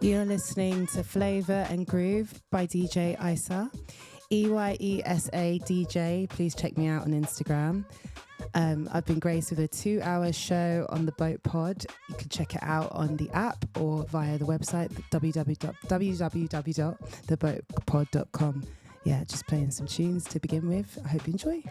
You're listening to Flavor and Groove by DJ Eyesa. Eyesa DJ. Please check me out on Instagram. I've been graced with a 2-hour show on the BoAt Pod. You can check it out on the app or via the website, www.theboatpod.com. Yeah, just playing some tunes to begin with. I hope you enjoy.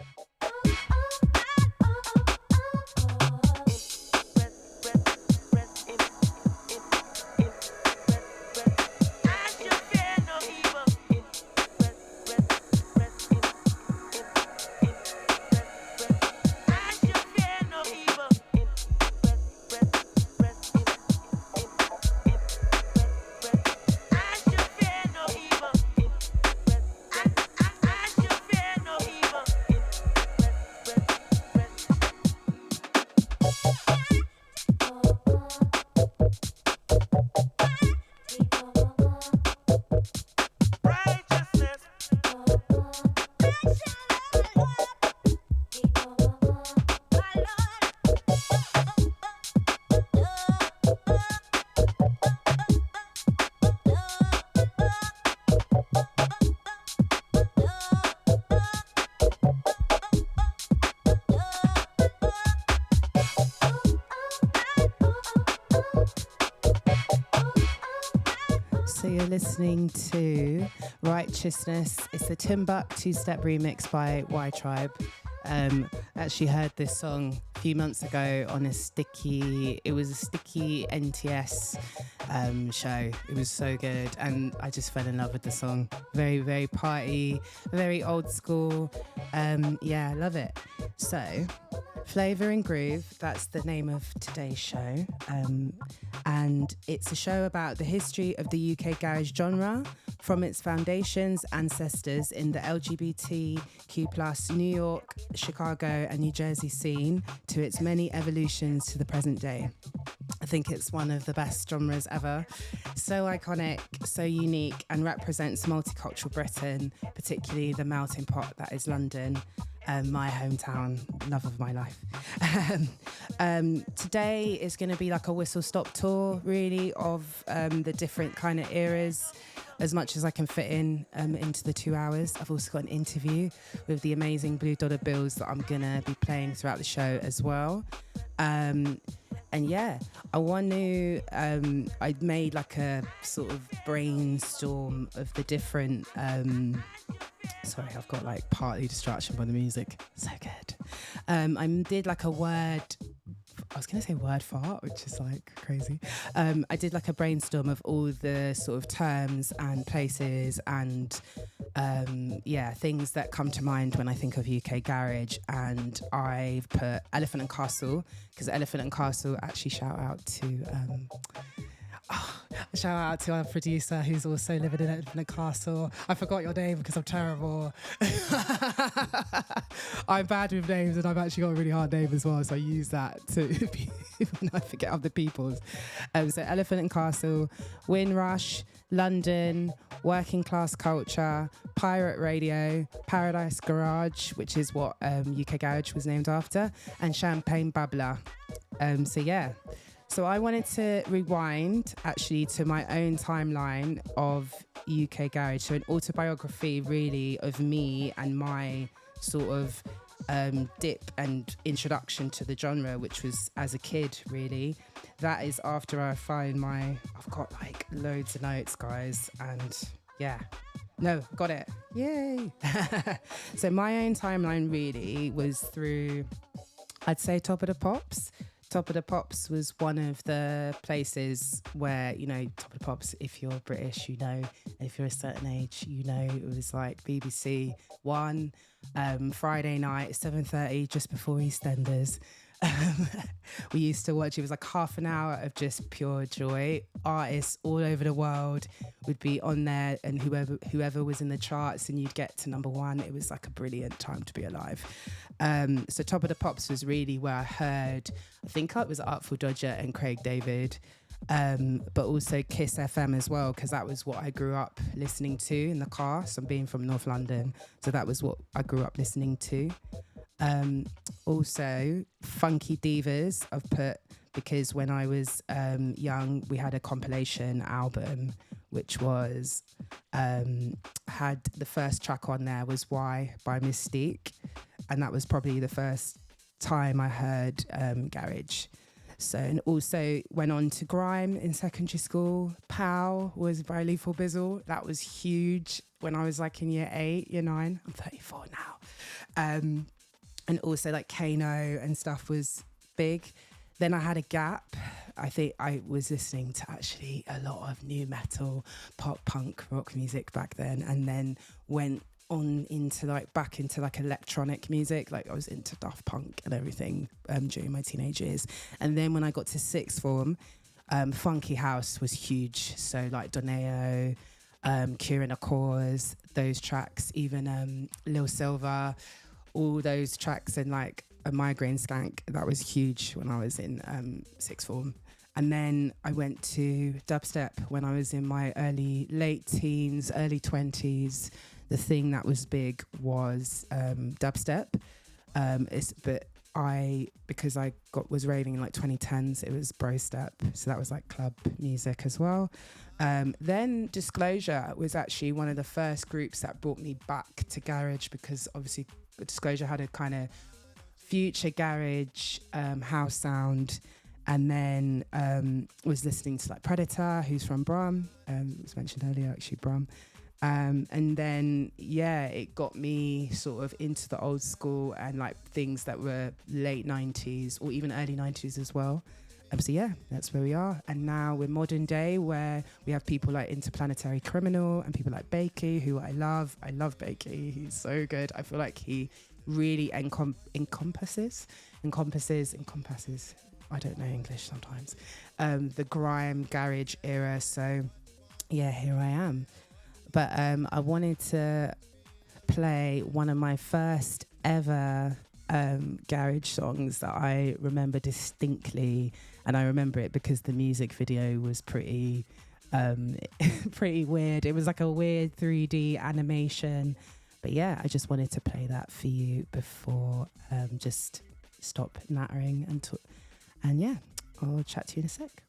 So you're listening to Righteousness. It's a Timbuk two-step remix by Y Tribe. Actually heard this song a few months ago on a sticky NTS show. It was so good and I just fell in love with the song. Very, very party, very old school. Yeah, love it. So Flavor and Groove, that's the name of today's show. And it's a show about the history of the UK garage genre, from its foundations, ancestors in the LGBTQ+ New York, Chicago and New Jersey scene, to its many evolutions to the present day. I think it's one of the best genres ever. So iconic, so unique, and represents multicultural Britain, particularly the melting pot that is London. My hometown, love of my life. Today is going to be like a whistle-stop tour, really, of the different kind of eras, as much as I can fit in into the 2 hours. I've also got an interview with the amazing Blue Dollar Bills that I'm going to be playing throughout the show as well. And yeah, I made like a sort of brainstorm of the different... Sorry, I've got like partly distraction by the music. So good. I did like a word fart, which is like crazy. I did like a brainstorm of all the sort of terms and places and things that come to mind when I think of UK garage. And I've put Elephant and Castle, because Elephant and Castle, actually shout out to our producer who's also living in a castle. I forgot your name because I'm terrible. I'm bad with names and I've actually got a really hard name as well, so I use that to when I forget other people's. So Elephant and Castle, Windrush, London, Working Class Culture, Pirate Radio, Paradise Garage, which is what UK Garage was named after, and Champagne Babbler. So I wanted to rewind actually to my own timeline of UK garage, so an autobiography really of me and my sort of dip and introduction to the genre, which was as a kid really. That is after I've got like loads of notes, guys, and yeah. No, got it. Yay. So my own timeline really was through, I'd say, Top of the Pops. Top of the Pops was one of the places where, you know, Top of the Pops, if you're British, you know, and if you're a certain age, you know, it was like BBC One, Friday night, 7:30, just before EastEnders. We used to watch, it was like half an hour of just pure joy. Artists all over the world would be on there, and whoever was in the charts, and you'd get to number one. It was like a brilliant time to be alive. So Top of the Pops was really where I heard, I think it was Artful Dodger and Craig David, but also Kiss FM as well, because that was what I grew up listening to in the car. So I'm being from North London, so that was what I grew up listening to. Also Funky Divas, I've put because when I was young, we had a compilation album, which was had the first track on there was Why by Mystique, and that was probably the first time I heard garage. So, and also went on to grime in secondary school. Pow was by Lethal Bizzle. That was huge when I was like in year 8, year 9. I'm 34 now. And also like Kano and stuff was big. Then I had a gap. I think I was listening to actually a lot of new metal, pop, punk, rock music back then, and then went on into like back into like electronic music. Like I was into Daft Punk and everything during my teenage years. And then when I got to sixth form, funky house was huge. So like Doneo, Kieran Accords, those tracks, even Lil Silver, all those tracks, and like a Migraine Skank, that was huge when I was in sixth form. And then I went to dubstep when I was in my late teens, early 20s. The thing that was big was dubstep. Because I was raving in like 2010s, it was bro step. So that was like club music as well. Then Disclosure was actually one of the first groups that brought me back to garage, because obviously Disclosure had a kind of future garage house sound. And then was listening to like Predator, who's from Brum, was mentioned earlier actually, Brum. And then it got me sort of into the old school and like things that were late 90s or even early 90s as well. So that's where we are. And now we're modern day, where we have people like Interplanetary Criminal and people like Bakey, who I love. I love Bakey. He's so good. I feel like he really encompasses. I don't know English sometimes. The grime garage era. So here I am. But I wanted to play one of my first ever garage songs that I remember distinctly, and I remember it because the music video was pretty weird. It was like a weird 3D animation. But I just wanted to play that for you before just stop nattering and I'll chat to you in a sec.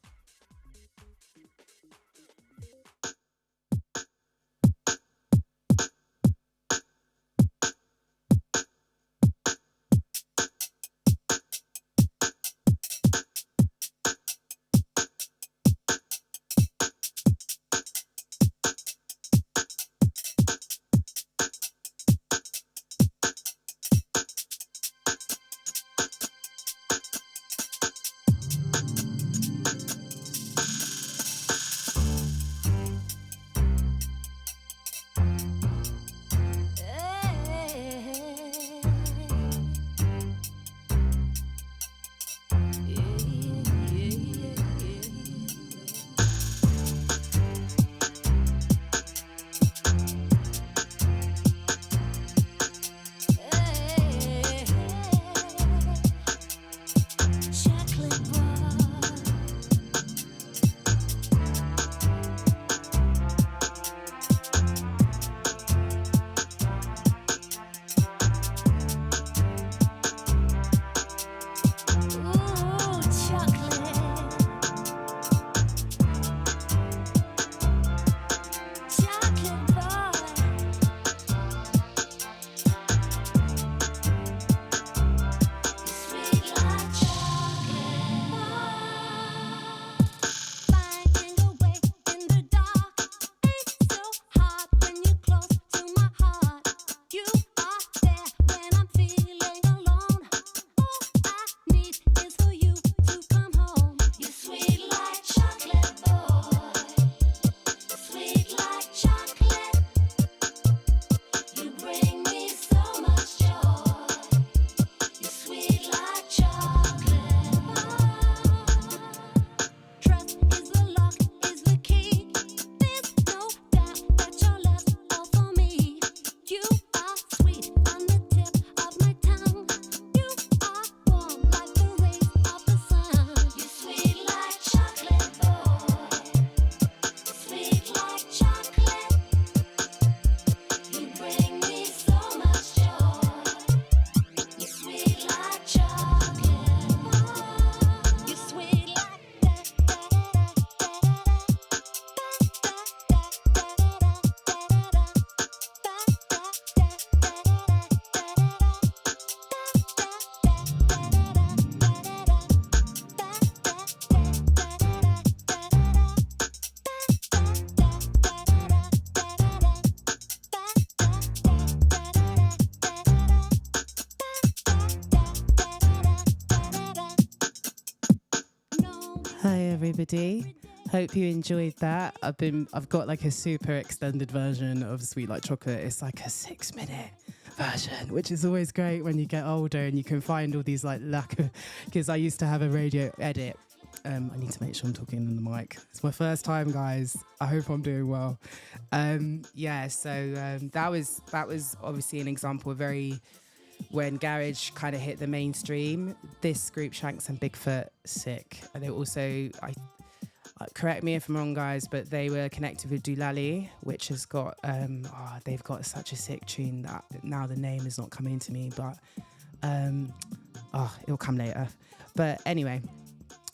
Hi everybody. Hope you enjoyed that. I've got like a super extended version of Sweet Like Chocolate. It's like a 6-minute version, which is always great when you get older and you can find all these like because I used to have a radio edit. I need to make sure I'm talking in the mic. It's my first time, guys. I hope I'm doing well. That was obviously an example of when garage kind of hit the mainstream. This group, Shanks and Bigfoot, sick. And they also, correct me if I'm wrong, guys, but they were connected with Doolally, which has got they've got such a sick tune that now the name is not coming to me, but it'll come later. But anyway,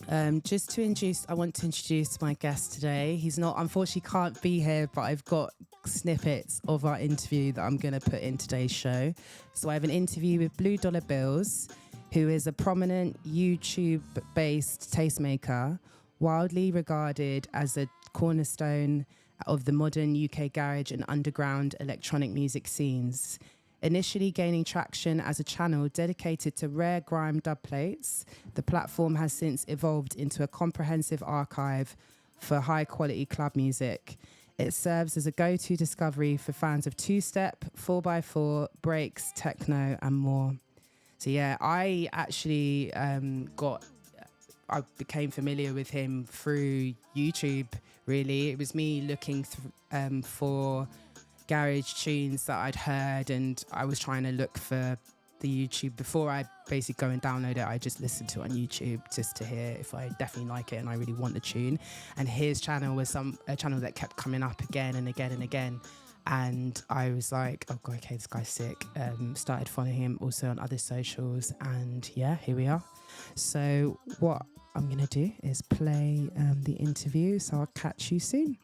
I want to introduce my guest today. He's not, unfortunately can't be here, but I've got snippets of our interview that I'm going to put in today's show. So I have an interview with Blue Dollar Bills, who is a prominent YouTube-based tastemaker, widely regarded as a cornerstone of the modern UK garage and underground electronic music scenes. Initially gaining traction as a channel dedicated to rare grime dubplates, the platform has since evolved into a comprehensive archive for high-quality club music. It serves as a go-to discovery for fans of two-step, 4x4, breaks, techno, and more. So yeah, I actually I became familiar with him through YouTube, really. It was me looking for garage tunes that I'd heard, and I was trying to look for the YouTube before I basically go and download it. I just listened to it on YouTube just to hear if I definitely like it and I really want the tune. And his channel was a channel that kept coming up again and again and again. And I was like, oh god, okay, this guy's sick. Started following him also on other socials, and yeah, here we are. So what I'm gonna do is play the interview. So I'll catch you soon.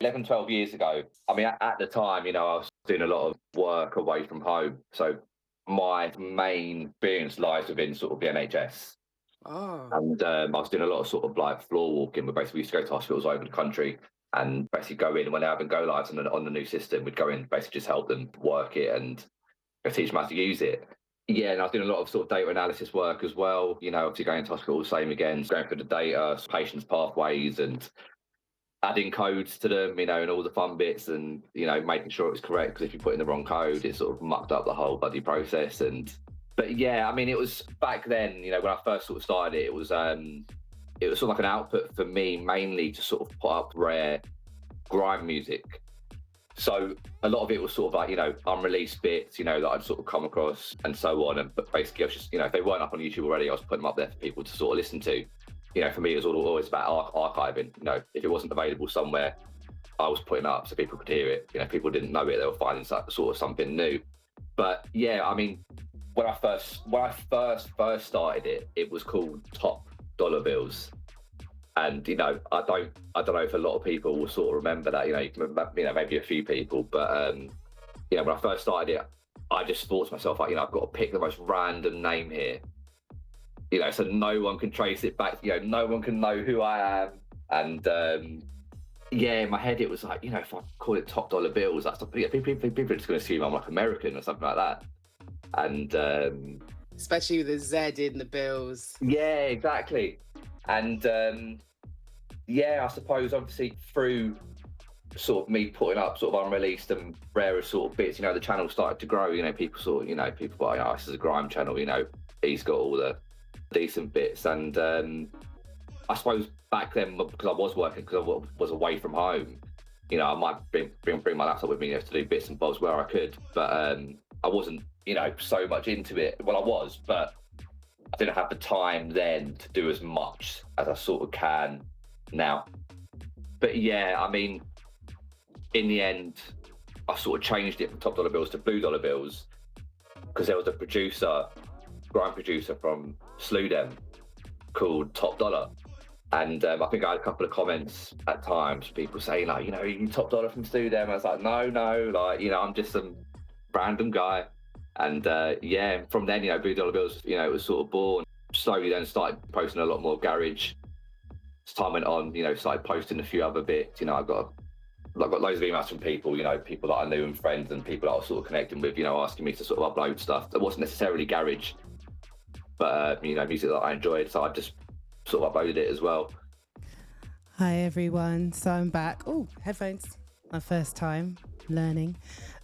11, 12 years ago, I mean, at the time, I was doing a lot of work away from home. So my main experience lies within sort of the NHS. Oh. And I was doing a lot of sort of like floor walking, where basically we used to go to hospitals over the country and basically go in when they're having go lives on the new system. We'd go in, basically just help them work it and teach them how to use it. Yeah, and I was doing a lot of sort of data analysis work as well. Obviously going to hospitals, same again, going through the data, patients' pathways and adding codes to them, and all the fun bits and, making sure it was correct, because if you put in the wrong code, it sort of mucked up the whole bloody process. But yeah, I mean, it was back then, when I first sort of started it was sort of like an output for me, mainly to sort of put up rare grime music. So a lot of it was sort of like, unreleased bits, that I'd sort of come across and so on. But basically I was just, if they weren't up on YouTube already, I was putting them up there for people to sort of listen to. For me, it was always about archiving. If it wasn't available somewhere, I was putting it up so people could hear it. People didn't know it, they were finding sort of something new. But yeah, I mean, when I first started it, it was called Top Dollar Bills. And I don't know if a lot of people will sort of remember that. You can remember, maybe a few people, but when I first started it, I just thought to myself, like, I've got to pick the most random name here. So no one can trace it back, no one can know who I am. And in my head, it was like, if I call it Top Dollar Bills, that's people are just going to assume I'm like American or something like that. And especially with the Z in the bills. Yeah, exactly. And I suppose obviously through sort of me putting up sort of unreleased and rarer sort of bits, the channel started to grow. People sort of, people thought, this is a grime channel, he's got all the decent bits. And I suppose back then, because I was working, because I was away from home, I might bring my laptop with me, to do bits and bobs where I could, but I wasn't so much into it. Well, I was, but I didn't have the time then to do as much as I sort of can now. But yeah, I mean, in the end, I sort of changed it from Top Dollar Bills to Blue Dollar Bills, because there was a grime producer from Sludem called Top Dollar. And I think I had a couple of comments at times, people saying like, you Top Dollar from Sludem. I was like, no, like, I'm just some random guy. And from then, Blue Dollar Bills, it was sort of born. Slowly then started posting a lot more garage. As time went on, started posting a few other bits. I got loads of emails from people, people that I knew and friends and people that I was sort of connecting with, asking me to sort of upload stuff that wasn't necessarily garage. but music that I enjoyed, so I just sort of uploaded it as well. Hi everyone, so I'm back. Oh, headphones, my first time learning.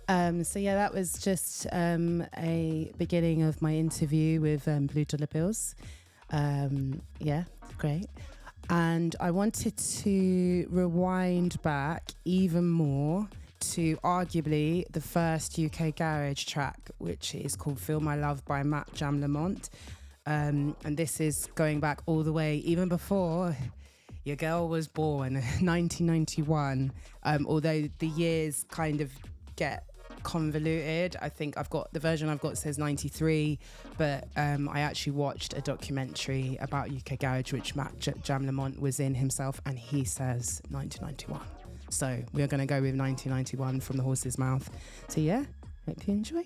So yeah, that was just a beginning of my interview with Blue Dollar Bills. Yeah, great. And I wanted to rewind back even more to arguably the first UK garage track, which is called Feel My Love by Matt Jam Lamont. And this is going back all the way, even before your girl was born, 1991. Although the years kind of get convoluted. I think the version I've got says 93, but I actually watched a documentary about UK Garage, which Matt Jam Lamont was in himself, and he says 1991. So we're going to go with 1991 from the horse's mouth. So yeah, hope you enjoy.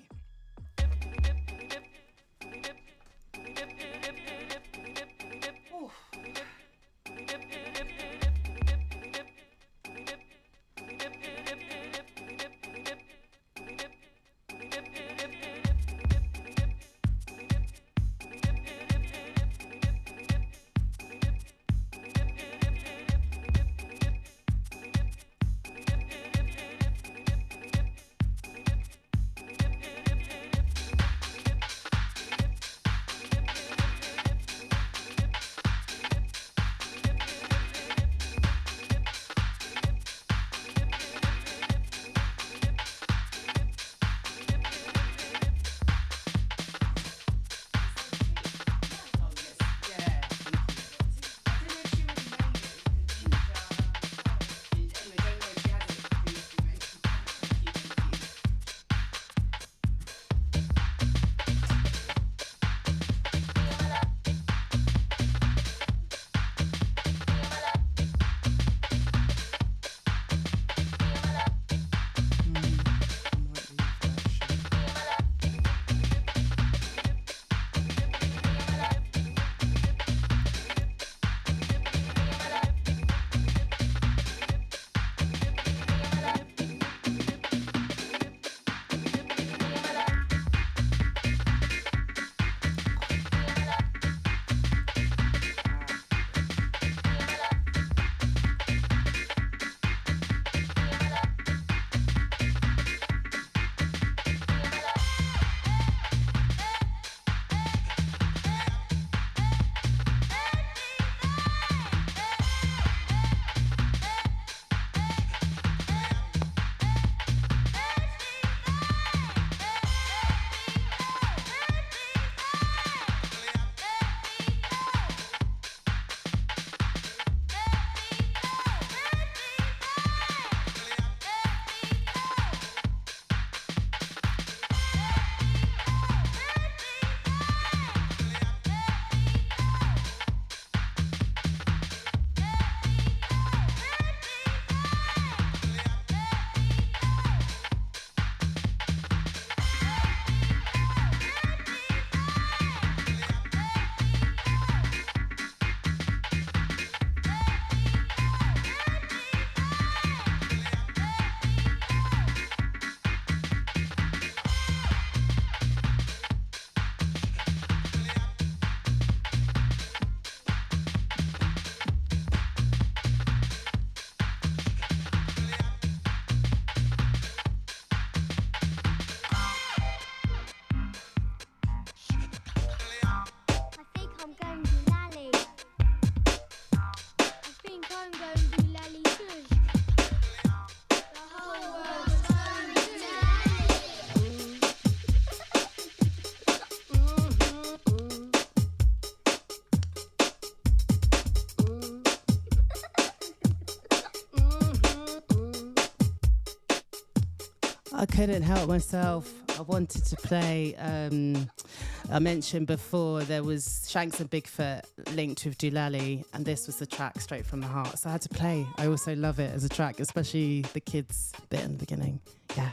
I couldn't help myself. I wanted to play. I mentioned before there was Shanks and Bigfoot linked with Doolally, and this was the track straight from the heart. So I had to play. I also love it as a track, especially the kids bit in the beginning. Yeah.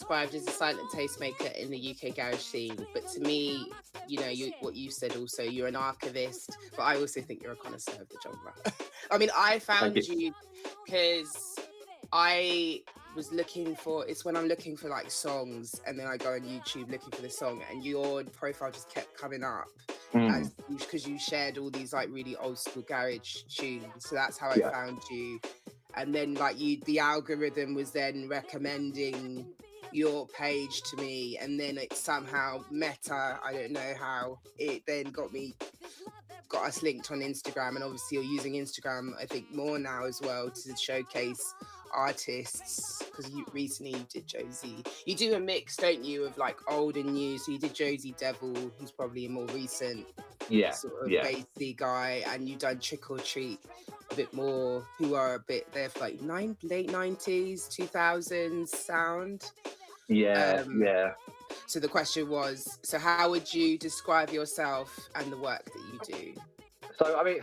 described as a silent tastemaker in the UK garage scene, but to me, you know, what you said also, you're an archivist, but I also think you're a connoisseur of the genre. I mean, I found you because I was looking for, it's when I'm looking for like songs and then I go on YouTube looking for the song and your profile just kept coming up as because you shared all these like really old school garage tunes. So that's how I found you. And then like the algorithm was then recommending your page to me, and then it somehow Meta, I don't know how, it then got us linked on Instagram, and obviously you're using Instagram I think more now as well to showcase artists, because you recently did Josie. You do a mix, don't you, of like old and new, so you did Josie Devil, who's probably a more recent sort of bassy guy, and you've done Trick or Treat a bit more, who are a bit, they're like late 90s 2000s sound. So the question was, so how would you describe yourself and the work that you do? So I mean,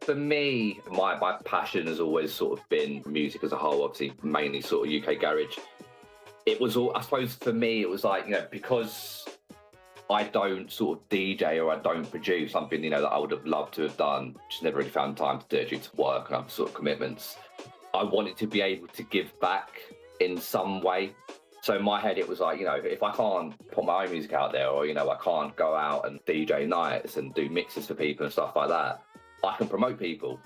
for me, my passion has always sort of been music as a whole, obviously mainly sort of UK garage. It was all, I suppose for me, it was like, you know, because I don't sort of DJ or I don't produce something, you know, that I would have loved to have done, just never really found time to do it due to work and other sort of commitments. I wanted to be able to give back in some way. So in my head, it was like, you know, if I can't put my own music out there, or, you know, I can't go out and DJ nights and do mixes for people and stuff like that, I can promote people,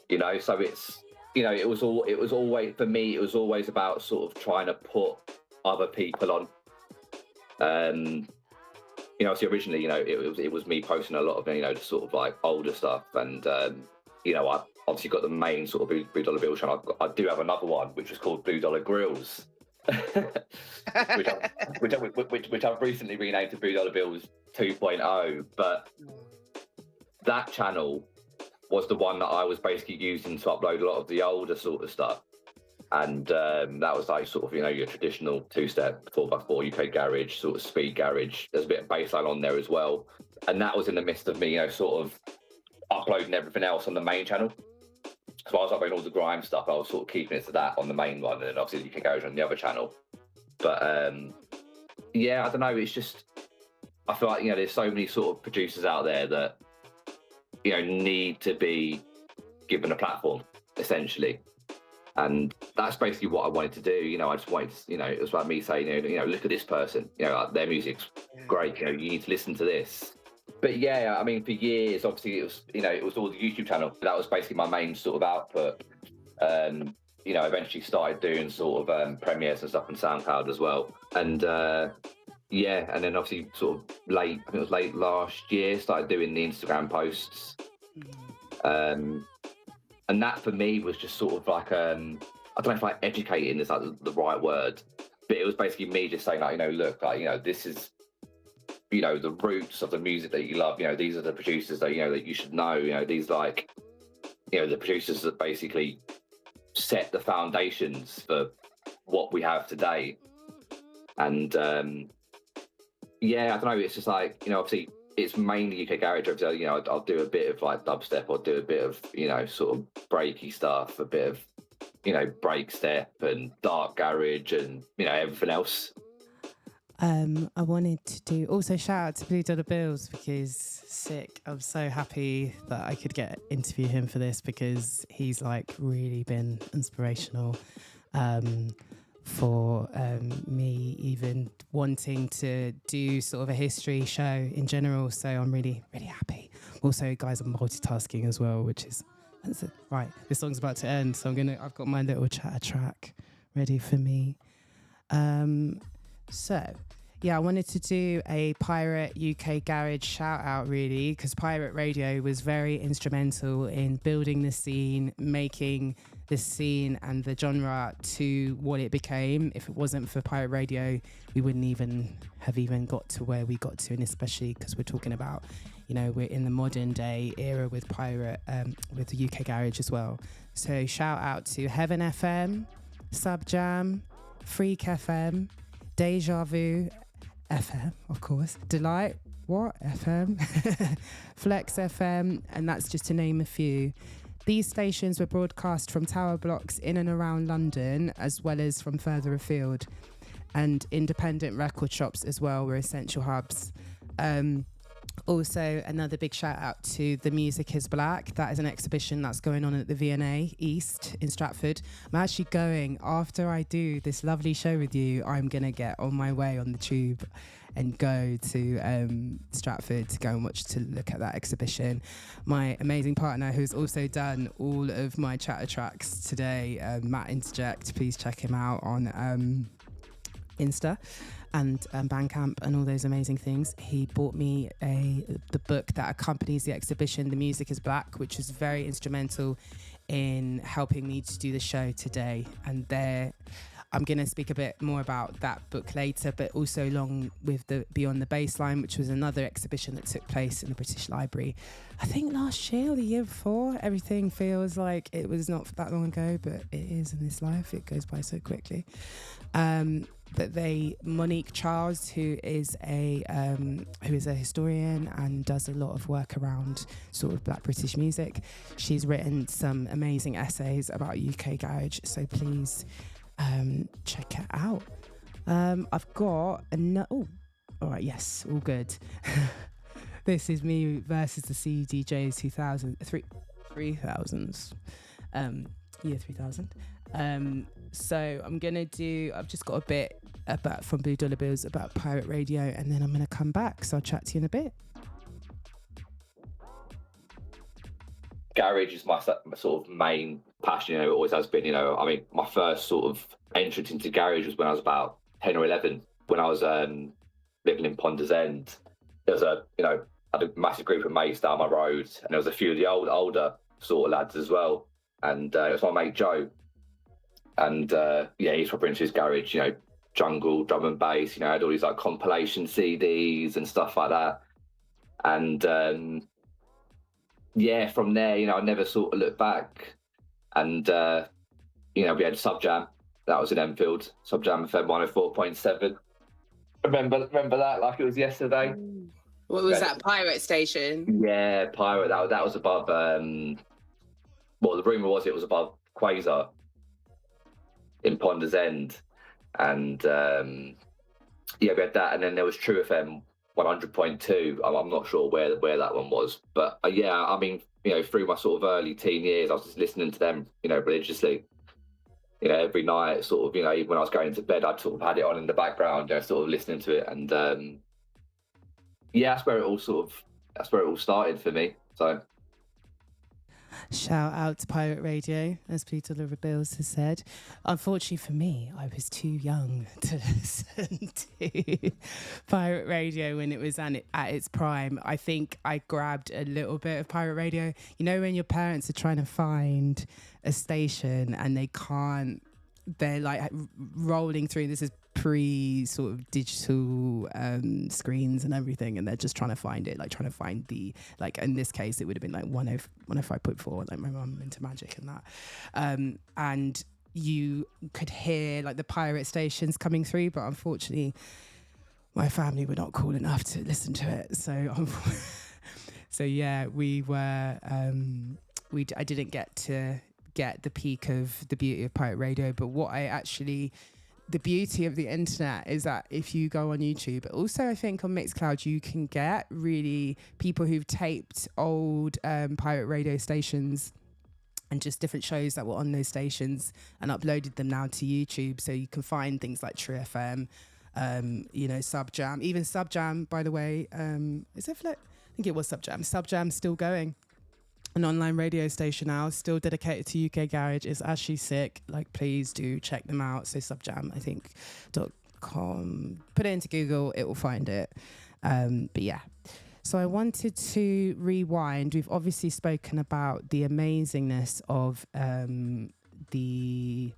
you know. So it's, you know, it was always, for me, it was always about sort of trying to put other people on. You know, so originally, you know, it was me posting a lot of, you know, just sort of like older stuff, and you know, I obviously got the main sort of Blue Dollar Bill channel. I do have another one which was called Blue Dollar Grills, which I've recently renamed to Blue Dollar Bills 2.0. But that channel was the one that I was basically using to upload a lot of the older sort of stuff. And that was like sort of, you know, your traditional two-step 4x4 UK garage, sort of speed garage. There's a bit of bassline on there as well. And that was in the midst of me, you know, sort of uploading everything else on the main channel. So I was uploading all the grime stuff. I was sort of keeping it to that on the main one, and then obviously UK garage on the other channel. But yeah, I don't know. It's just, I feel like, you know, there's so many sort of producers out there that, you know, need to be given a platform, essentially. And that's basically what I wanted to do. You know, I just wanted to, you know, it was like me saying, you know, look at this person, you know, like, their music's great, you know, you need to listen to this. But yeah, I mean, for years, obviously it was, you know, it was all the YouTube channel. That was basically my main sort of output. You know, eventually started doing sort of premieres and stuff on SoundCloud as well. And yeah, and then obviously sort of I think it was late last year, started doing the Instagram posts. And that for me was just sort of like, I don't know if like educating is like the right word, but it was basically me just saying like, you know, look, like, you know, this is, you know, the roots of the music that you love. You know, these are the producers that, you know, that you should know. You know, these like, you know, the producers that basically set the foundations for what we have today. And yeah, I don't know. It's just like, you know, obviously it's mainly UK garage. Obviously, you know, I'll do a bit of like dubstep, or do a bit of, you know, sort of breaky stuff, a bit of, you know, break step and dark garage, and, you know, everything else. I wanted to do also shout out to Blue Dollar Bills, because sick. I'm so happy that I could interview him for this, because he's like really been inspirational for me even wanting to do sort of a history show in general. So I'm really, really happy. Also, guys, I'm multitasking as well, which is that's it. Right. This song's about to end, so I've got my little chatter track ready for me. So, yeah, I wanted to do a Pirate UK Garage shout out, really, because Pirate Radio was very instrumental in building the scene, making the scene and the genre to what it became. If it wasn't for Pirate Radio, we wouldn't even have got to where we got to, and especially because we're talking about, you know, we're in the modern day era with Pirate, with the UK Garage as well. So shout out to Heaven FM, Subjam, Freak FM, Deja Vu FM, of course, Delight, FM, Flex FM, and that's just to name a few. These stations were broadcast from tower blocks in and around London, as well as from further afield. and independent record shops as well were essential hubs. Also, another big shout out to The Music is Black. That is an exhibition that's going on at the V&A East in Stratford. I'm actually going, after I do this lovely show with you, I'm going to get on my way on the tube and go to Stratford to go and look at that exhibition. My amazing partner, who's also done all of my chatter tracks today, Matt Interject, please check him out on Insta and Bandcamp and all those amazing things. He bought me the book that accompanies the exhibition, The Music is Black, which is very instrumental in helping me to do the show today. And I'm going to speak a bit more about that book later, but also along with the Beyond the Baseline, which was another exhibition that took place in the British Library, I think last year or the year before. Everything feels like it was not that long ago, but it is in this life. It goes by so quickly. But Monique Charles, who is a historian and does a lot of work around sort of Black British music, she's written some amazing essays about UK garage. So please check it out. I've got all right, yes, all good. This is me versus the CDJs 3000s, year 3000. So I've just got a bit about from Blue Dollar Bills about pirate radio, and then I'm going to come back. So I'll chat to you in a bit. Garage is my sort of main passion, it always has been. I mean, my first sort of entrance into garage was when I was about 10 or 11, when I was living in Ponders End. There was I had a massive group of mates down my road, and there was a few of the older sort of lads as well. And it was my mate Joe. And he's proper into his garage, jungle, drum and bass, had all these like compilation CDs and stuff like that. And from there, I never sort of looked back. And we had Sub Jam, that was in Enfield, Sub Jam FM 104.7. Remember that like it was yesterday. What was that, Pirate Station? Yeah, Pirate. That was above. The rumour was it was above Quasar in Ponders End, and we had that, and then there was True FM 100.2. I'm not sure where that one was, but I mean, through my sort of early teen years, I was just listening to them, religiously. Every night, sort of, even when I was going to bed, I'd sort of had it on in the background, sort of listening to it, and that's where it all started for me. So. Shout out to Pirate Radio, as Peter Bills has said. Unfortunately for me, I was too young to listen to Pirate Radio when it was at its prime. I think I grabbed a little bit of Pirate Radio. When your parents are trying to find a station and they're like rolling through, this is pre sort of digital screens and everything, and they're just trying to find it, like trying to find the, like in this case it would have been like 105.4, like my mum into magic and that, and you could hear like the pirate stations coming through, but unfortunately my family were not cool enough to listen to it, so we were I didn't get to get the peak of the beauty of pirate radio. But the beauty of the internet is that if you go on YouTube, but also I think on Mixcloud, you can get really people who've taped old pirate radio stations and just different shows that were on those stations and uploaded them now to YouTube. So you can find things like True FM, Sub Jam, even Sub Jam, by the way. Is it I think it was Sub Jam. Sub Jam's still going. An online radio station now, still dedicated to UK garage. It's actually sick. Like, please do check them out. So subjam, I think, .com. Put it into Google, it will find it. But yeah. So I wanted to rewind. We've obviously spoken about the amazingness of the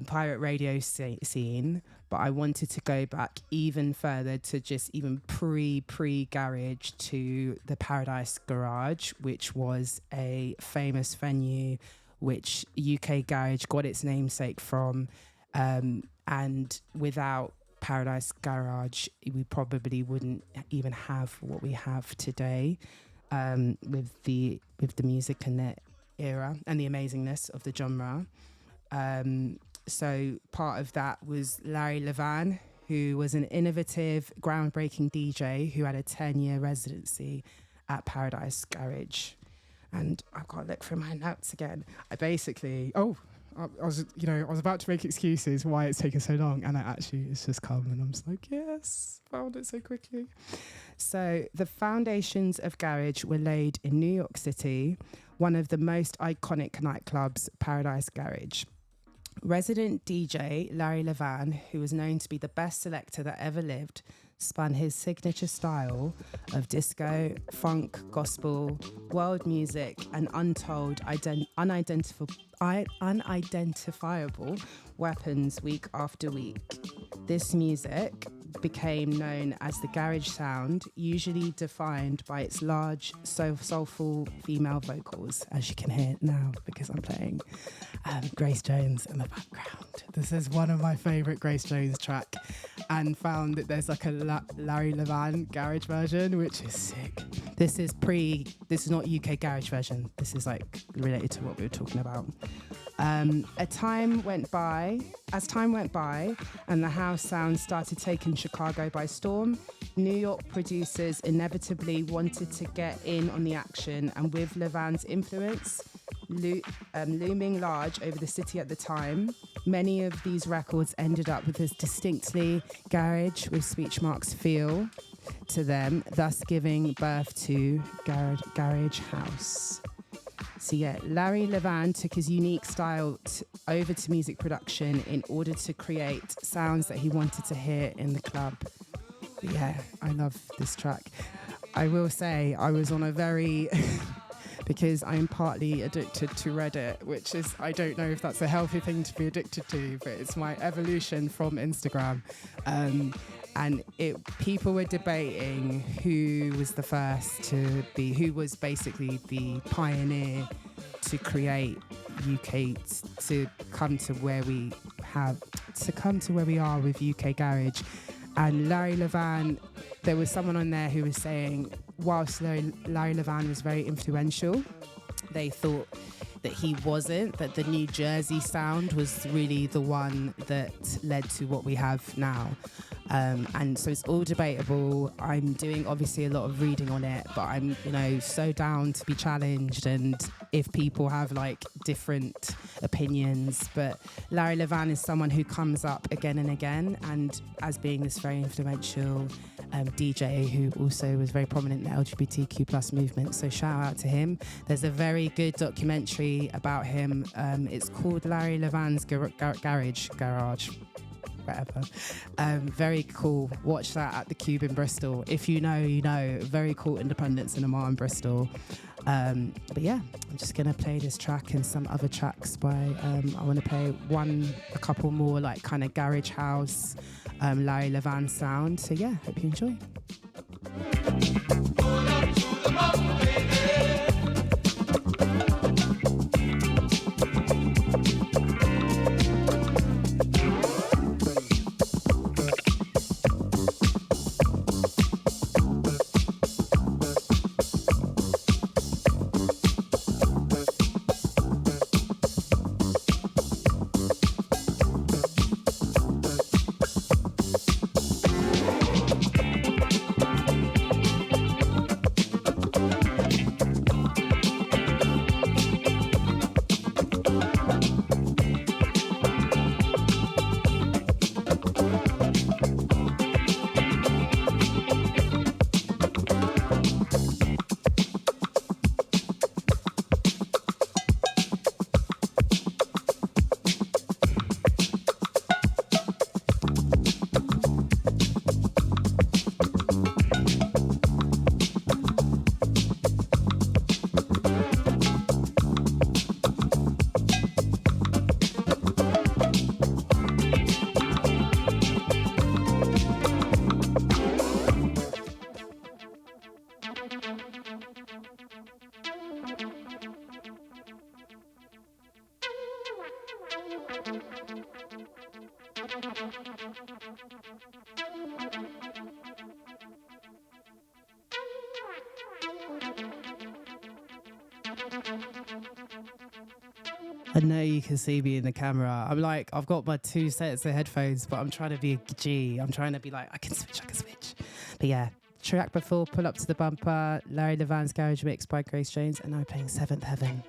pirate radio scene, but I wanted to go back even further to just even pre-garage to the Paradise Garage, which was a famous venue which UK Garage got its namesake from, and without Paradise Garage we probably wouldn't even have what we have today, with the music in that era and the amazingness of the genre. So part of that was Larry Levan, who was an innovative, groundbreaking DJ who had a 10-year residency at Paradise Garage. And I've got to look through my notes again. I was about to make excuses why it's taken so long, and it's just come, and I'm just like, yes, found it so quickly. So the foundations of garage were laid in New York City, one of the most iconic nightclubs, Paradise Garage. Resident DJ Larry Levan, who was known to be the best selector that ever lived, spun his signature style of disco, funk, gospel, world music, and unidentifiable weapons week after week. This music became known as the garage sound, usually defined by its large, soulful female vocals, as you can hear now because I'm playing Grace Jones in the background. This is one of my favourite Grace Jones track, and found that there's like a Larry Levan garage version, which is sick. This is not UK garage version. This is like related to what we were talking about. As time went by, and the house sound started taking Chicago by storm, New York producers inevitably wanted to get in on the action, and with Levan's influence looming large over the city at the time, many of these records ended up with this distinctly garage with speech marks feel to them, thus giving birth to garage house. So yeah, Larry Levan took his unique style over to music production in order to create sounds that he wanted to hear in the club. But yeah, I love this track. I will say I was on a very... because I'm partly addicted to Reddit, which is, I don't know if that's a healthy thing to be addicted to, but it's my evolution from Instagram. And people were debating who was the first who was basically the pioneer to create UK, to come to where we are with UK Garage. And Larry Levan, there was someone on there who was saying, whilst Larry Levan was very influential, they thought that he wasn't, that the New Jersey sound was really the one that led to what we have now. And so it's all debatable. I'm doing obviously a lot of reading on it, but I'm, so down to be challenged, and if people have like different opinions. But Larry Levan is someone who comes up again and again, and as being this very influential DJ who also was very prominent in the LGBTQ plus movement. So shout out to him. There's a very good documentary about him. It's called Larry Levan's Garage. Whatever. Very cool. Watch that at the Cube in Bristol. If you know, you know. Very cool independent cinema in Bristol. But yeah, I'm just gonna play this track and some other tracks by I want to play a couple more like kind of garage house, Larry Levan sound. So yeah, hope you enjoy. I know you can see me in the camera. I'm like, I've got my 2 sets of headphones, but I'm trying to be a G. I'm trying to be like, I can switch. But yeah, track before Pull Up to the Bumper, Larry Levan's Garage Mix by Grace Jones, and I'm playing Seventh Heaven.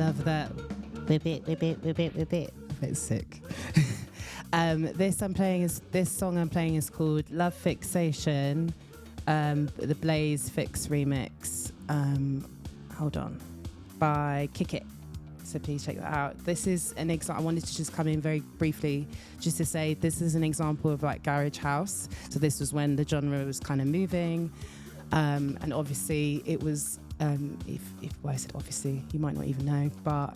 love that. Whip it, whip it, whip it, whip it. It's sick. This song I'm playing is called Love Fixation, the Blaze Fix remix. Hold on, by Kick It. So please check that out. This is an example. I wanted to just come in very briefly just to say this is an example of like garage house. So this was when the genre was kind of moving, and obviously it was. If I said obviously, you might not even know, but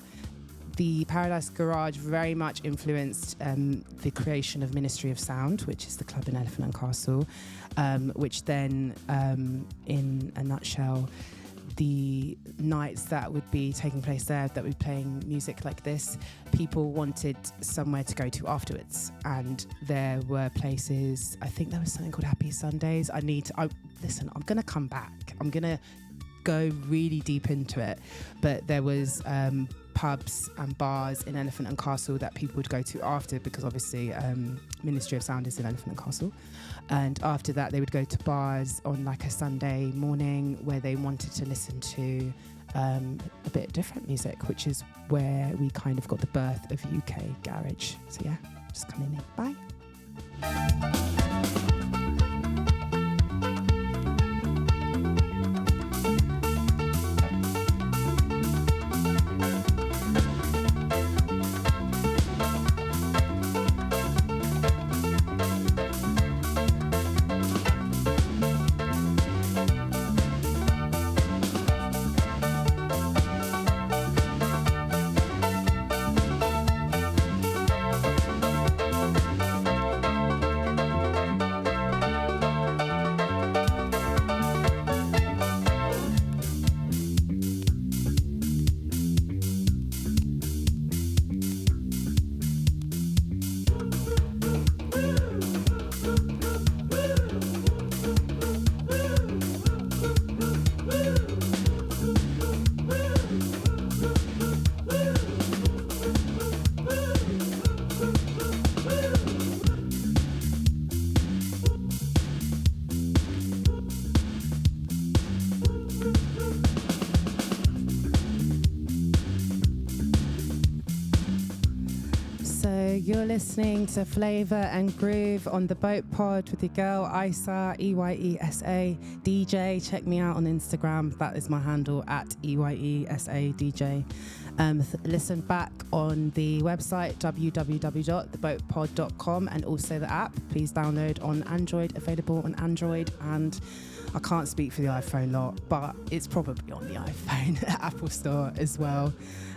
the Paradise Garage very much influenced the creation of Ministry of Sound, which is the club in Elephant and Castle, which then, in a nutshell, the nights that would be taking place there, that would be playing music like this, people wanted somewhere to go to afterwards. And there were places, I think there was something called Happy Sundays. Listen, I'm going to come back. I'm going to go really deep into it. But there was pubs and bars in Elephant and Castle that people would go to after, because obviously Ministry of Sound is in Elephant and Castle. And after that, they would go to bars on like a Sunday morning where they wanted to listen to a bit different music, which is where we kind of got the birth of UK garage. So yeah, just come in. Bye. You're listening to Flavor and Groove on the Boat Pod with your girl Eyesa, Eyesa DJ. Check me out on Instagram. That is my handle at Eyesa DJ. Listen back on the website www.theboatpod.com, and also the app. Please download on Android, available on Android, and I can't speak for the iPhone lot, but it's probably on the iPhone Apple Store as well.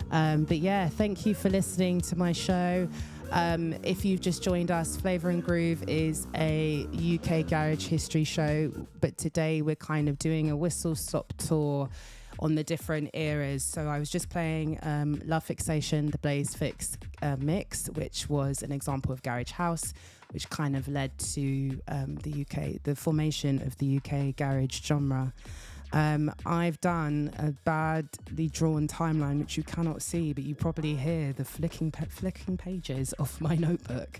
But yeah, thank you for listening to my show. If you've just joined us, Flavor and Groove is a UK garage history show, but today we're kind of doing a whistle-stop tour on the different eras. So I was just playing Love Fixation, the Blaze Fix mix, which was an example of garage house, which kind of led to the formation of the UK garage genre. I've done a badly drawn timeline, which you cannot see, but you probably hear the flicking pages of my notebook.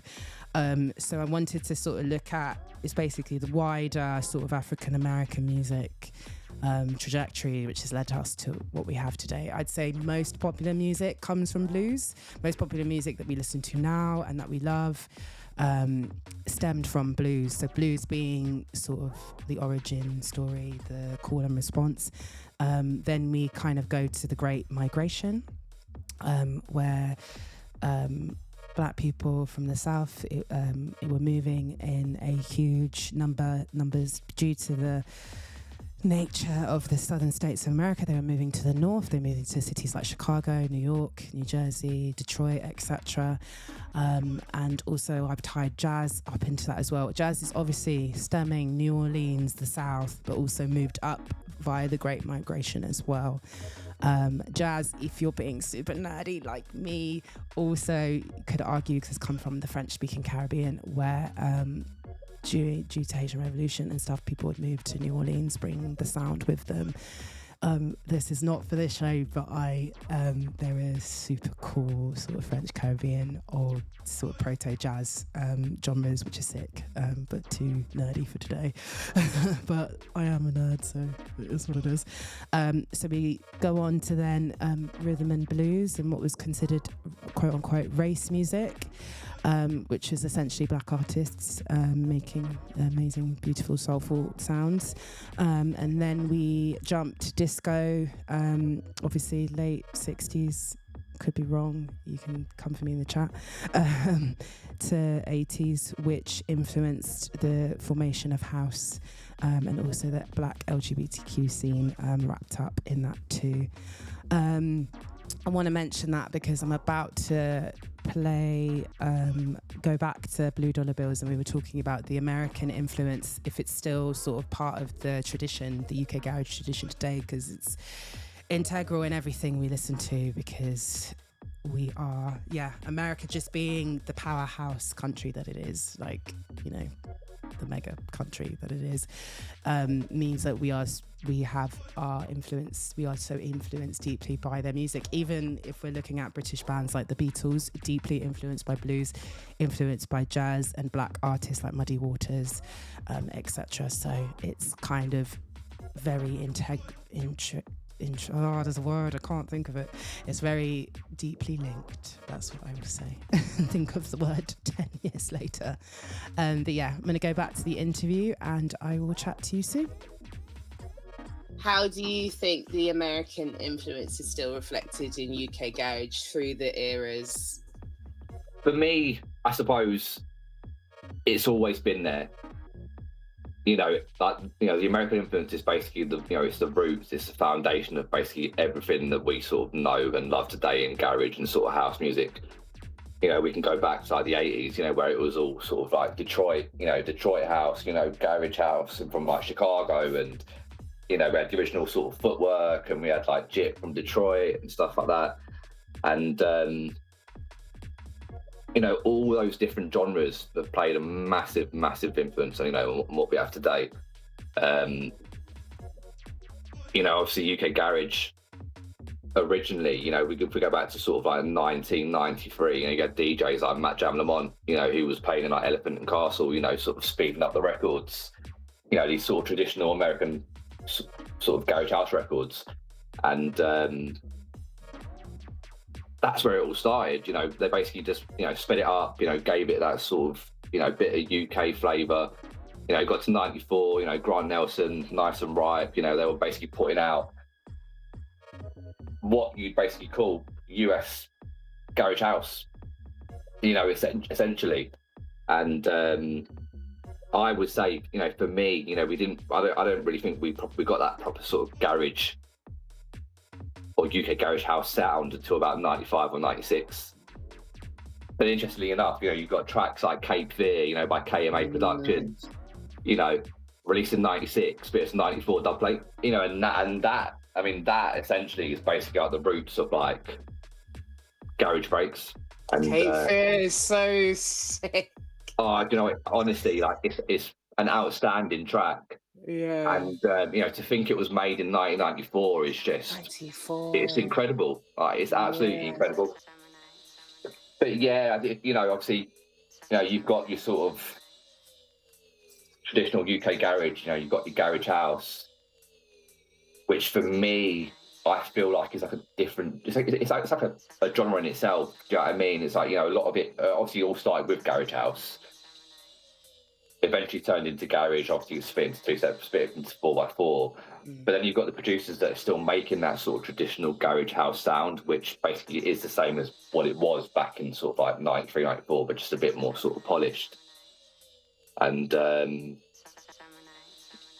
So I wanted to sort of look at, it's basically the wider sort of African-American music trajectory, which has led us to what we have today. I'd say most popular music comes from blues. Most popular music that we listen to now and that we love stemmed from blues. So blues being sort of the origin story, the call and response. Then we kind of go to the Great Migration, where Black people from the South were moving in a huge numbers due to the nature of the southern states of America. They were moving to the north. They were moving to cities like Chicago, New York, New Jersey, Detroit, etc. And also I've tied jazz up into that as well. Jazz is obviously stemming New Orleans, the South, but also moved up via the Great Migration as well. Jazz, if you're being super nerdy like me, also could argue because it's come from the French-speaking Caribbean, where due to Haitian Revolution and stuff, people would move to New Orleans, bring the sound with them. this is not for this show, but there is super cool sort of French Caribbean or sort of proto jazz genres, which are sick, but too nerdy for today. But I am a nerd, so it is what it is. So we go on to then rhythm and blues and what was considered quote unquote race music. Which is essentially black artists making amazing, beautiful, soulful sounds. And then we jumped to disco, obviously late 60s, could be wrong, you can come for me in the chat, to 80s, which influenced the formation of house and also that black LGBTQ scene wrapped up in that too. I want to mention that because I'm about to go back to Blue Dollar Bills, and we were talking about the American influence, if it's still sort of part of the tradition, the UK garage tradition today, because it's integral in everything we listen to, because we are, America just being the powerhouse country that it is, like, you know, the mega country that it is, means that we have our influence. We are so influenced deeply by their music. Even if we're looking at British bands like the Beatles, deeply influenced by blues, influenced by jazz and black artists like Muddy Waters, etc. So it's kind of very there's a word, I can't think of it. It's very deeply linked. That's what I would say. Think of the word 10 years later. But yeah, I'm going to go back to the interview and I will chat to you soon. How do you think the American influence is still reflected in UK garage through the eras? For me, I suppose it's always been there. You know, like, you know, the American influence is basically it's the roots, it's the foundation of basically everything that we sort of know and love today in garage and sort of house music. You know, we can go back to like the 80s, you know, where it was all sort of like Detroit house, you know, garage house, and from like Chicago, and, you know, we had the original sort of footwork, and we had like Jip from Detroit and stuff like that. And, you know, all those different genres have played a massive, massive influence, you know, on what we have today. You know, obviously UK garage originally, you know, we go back to sort of like 1993, you know, you had DJs like Matt Jam Lamont, you know, who was playing in like Elephant and Castle, you know, sort of speeding up the records, you know, these sort of traditional American sort of garage house records. And that's where it all started. You know, they basically just, you know, sped it up, you know, gave it that sort of, you know, bit of UK flavour. You know, got to 94, you know, Grant Nelson, Nice and Ripe, you know, they were basically putting out what you'd basically call US garage house, you know, essentially. And I would say, you know, for me, you know, I don't really think we got that proper sort of garage or UK garage house sound until about 95 or 96. But interestingly enough, you know, you've got tracks like Cape Fear, you know, by KMA Productions, you know, released in 96, but it's 94 dubplate, you know, and that, I mean, that essentially is basically like the roots of like garage breaks. And Cape Fear is so sick. Oh, you know, honestly, like it's an outstanding track. Yeah. And, you know, to think it was made in 1994 is just, 94. It's incredible. Like, it's absolutely incredible. But yeah, you know, obviously, you know, you've got your sort of traditional UK garage, you know, you've got your garage house, which for me, I feel like is like a different, it's like a genre in itself. Do you know what I mean? It's like, you know, a lot of it obviously all started with garage house, eventually turned into garage, obviously split into 4x4. But then you've got the producers that are still making that sort of traditional garage house sound, which basically is the same as what it was back in sort of like 93, 94, but just a bit more sort of polished. And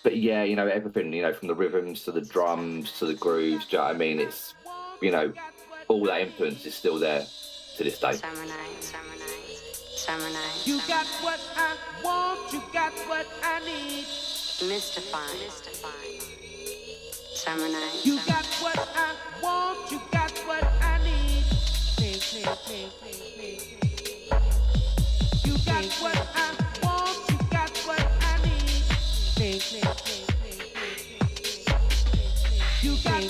but yeah, you know, everything, you know, from the rhythms to the drums to the grooves, do you know what I mean? It's, you know, all that influence is still there to this day. Summer night. You got what I want, you got what I need. Mystifying. Summer night. You got what I want, you got what I need. You got what I want, you got what I need. You got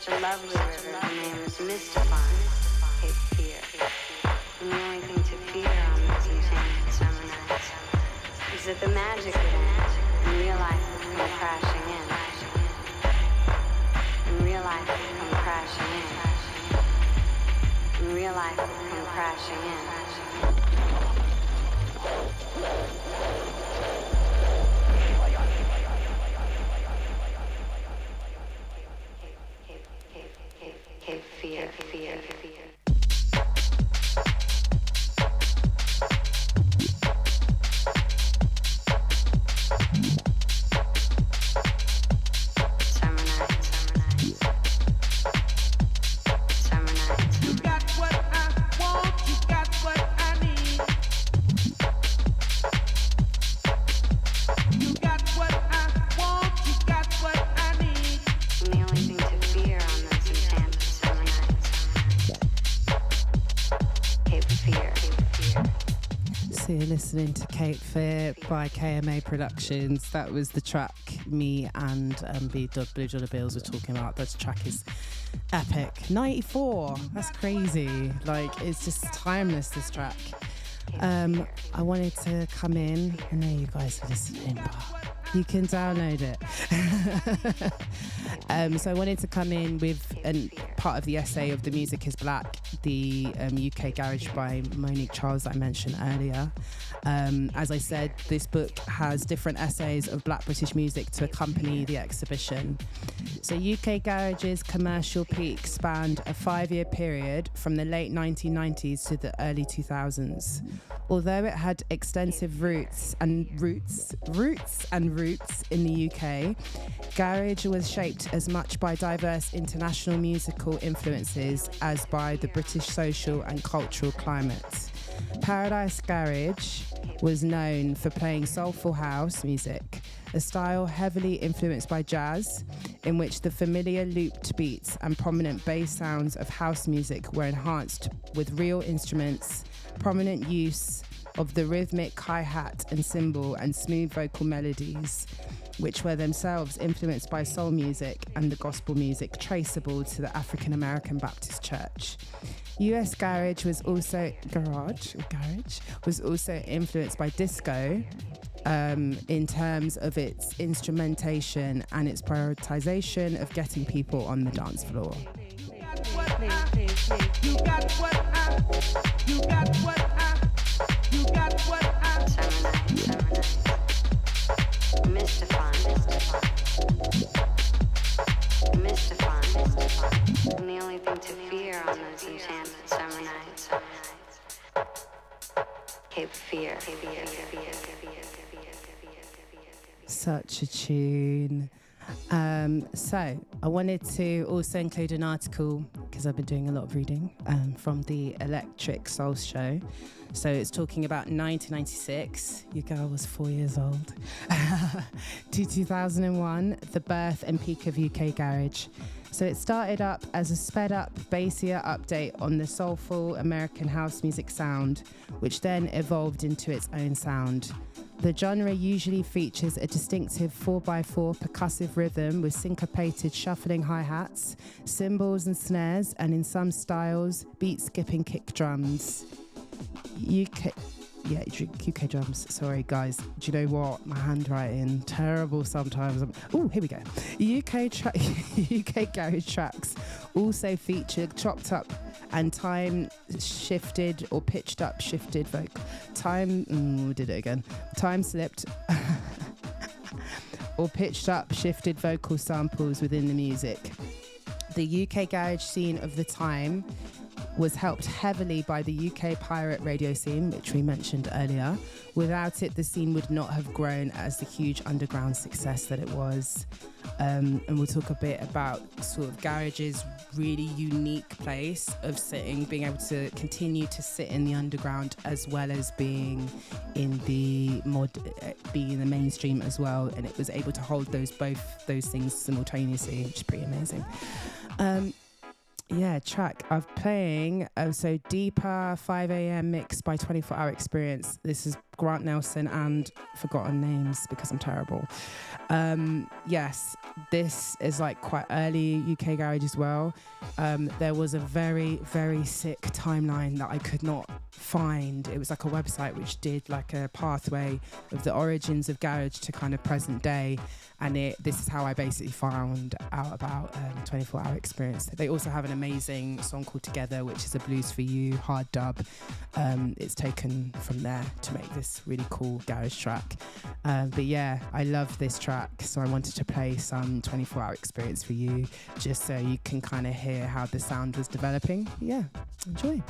such a lovely river. The name is mystifying, Cape Fear. And the only thing to fear on those enchanted summer nights is that the magic would end and real life would come crashing in. And real life would come crashing in. And real life would come crashing in. Fear, fear, fear. So you're listening to Cape Fear by KMA Productions. That was the track me and Blue Dollar Bills were talking about. That track is epic. 94, that's crazy. Like, it's just timeless, this track. I wanted to come in. I know you guys are listening, but you can download it. So I wanted to come in with part of the essay of The Music is Black, the UK Garage by Monique Charles that I mentioned earlier. As I said, this book has different essays of Black British music to accompany the exhibition. So UK Garage's commercial peak spanned a 5-year period from the late 1990s to the early 2000s. Although it had extensive roots in the UK, garage was shaped as much by diverse international musical influences as by the British social and cultural climate. Paradise Garage was known for playing soulful house music, a style heavily influenced by jazz, in which the familiar looped beats and prominent bass sounds of house music were enhanced with real instruments, prominent use of the rhythmic hi-hat and cymbal and smooth vocal melodies, which were themselves influenced by soul music and the gospel music traceable to the African American Baptist Church. US garage was also influenced by disco in terms of its instrumentation and its prioritization of getting people on the dance floor. And the only thing to fear on those enchanted summer nights. Cape Fear. Such a tune. So I wanted to also include an article, because I've been doing a lot of reading, from the Electric Soul Show. So it's talking about 1996, your girl was 4 years old, to 2001, the birth and peak of UK Garage. So it started up as a sped up, bassier update on the soulful American house music sound, which then evolved into its own sound. The genre usually features a distinctive 4x4 percussive rhythm with syncopated shuffling hi-hats, cymbals and snares, and in some styles, beat-skipping kick drums. UK drums. Sorry, guys. Do you know what? My handwriting, terrible sometimes. Here we go. UK garage tracks also feature chopped up and time shifted or pitched up shifted vocal. Time slipped or pitched up shifted vocal samples within the music. The UK garage scene of the time was helped heavily by the UK pirate radio scene, which we mentioned earlier. Without it, the scene would not have grown as the huge underground success that it was. And we'll talk a bit about sort of garage's really unique place of being able to continue to sit in the underground as well as being in the mainstream as well. And it was able to hold both those things simultaneously, which is pretty amazing. Track I'm playing. So Deeper 5 a.m. mix by 24 Hour Experience. This is Grant Nelson and forgotten names because I'm terrible. Yes, this is like quite early UK garage as well. There was a very, very sick timeline that I could not find. It was like a website which did like a pathway of the origins of garage to kind of present day. And this is how I basically found out about 24 Hour Experience. They also have an amazing song called Together, which is a Blues for You hard dub. It's taken from there to make this really cool garage track. But yeah, I love this track. So I wanted to play some 24 Hour Experience for you, just so you can kind of hear how the sound was developing. Yeah, enjoy.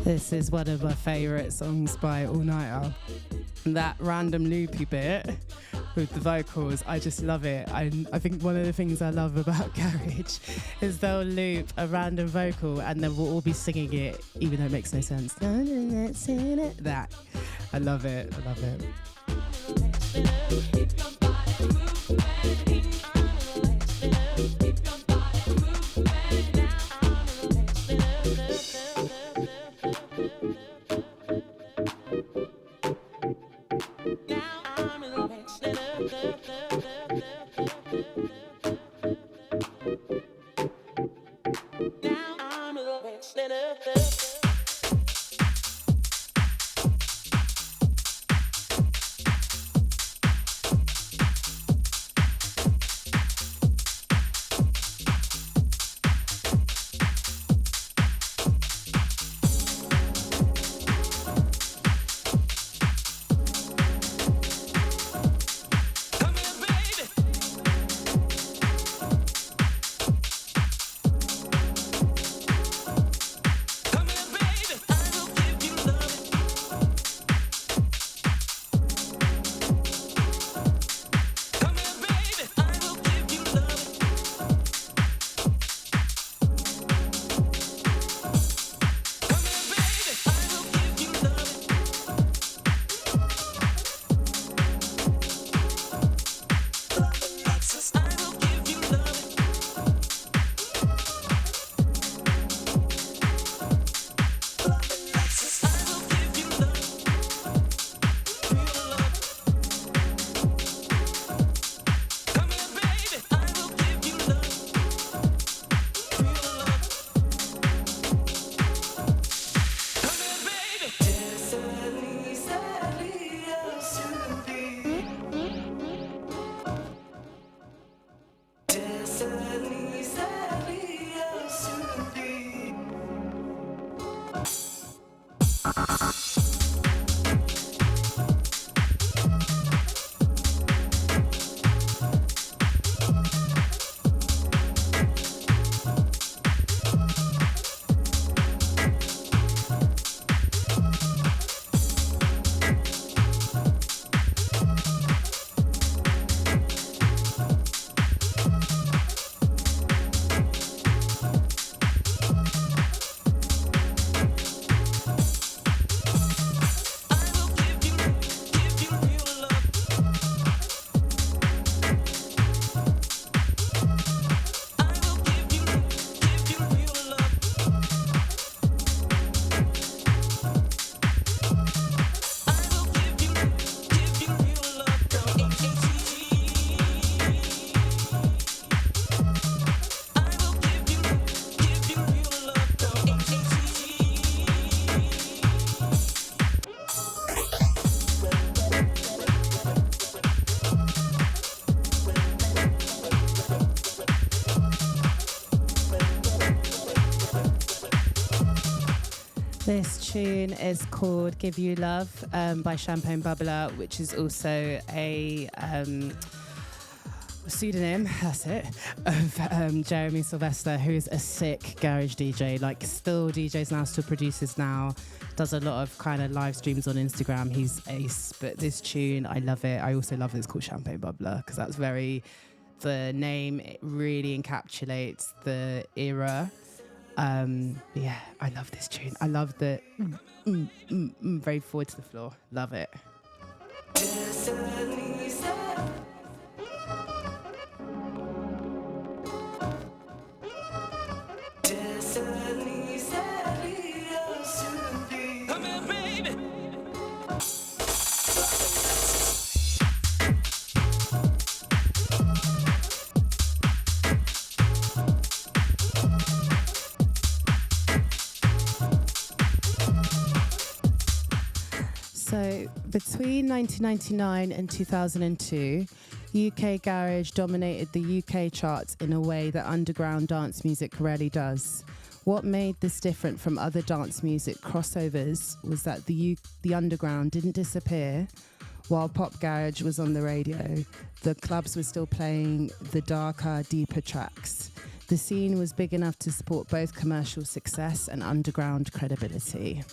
This is one of my favourite songs by All Nighter. That random loopy bit with the vocals. I just love it. I think one of the things I love about garage is they'll loop a random vocal and then we'll all be singing it, even though it makes no sense. That. I love it. I love it. This tune is called Give You Love by Champagne Bubbler, which is also a pseudonym, that's it, of Jeremy Sylvester, who's a sick garage DJ, like still DJs now, still produces now, does a lot of kind of live streams on Instagram. He's ace, but this tune, I love it. I also love that it's called Champagne Bubbler because that's the name, it really encapsulates the era. Yeah, I love this tune. I love the very forward to the floor. Love it. So between 1999 and 2002, UK Garage dominated the UK charts in a way that underground dance music rarely does. What made this different from other dance music crossovers was that the underground didn't disappear. While pop garage was on the radio, the clubs were still playing the darker, deeper tracks. The scene was big enough to support both commercial success and underground credibility.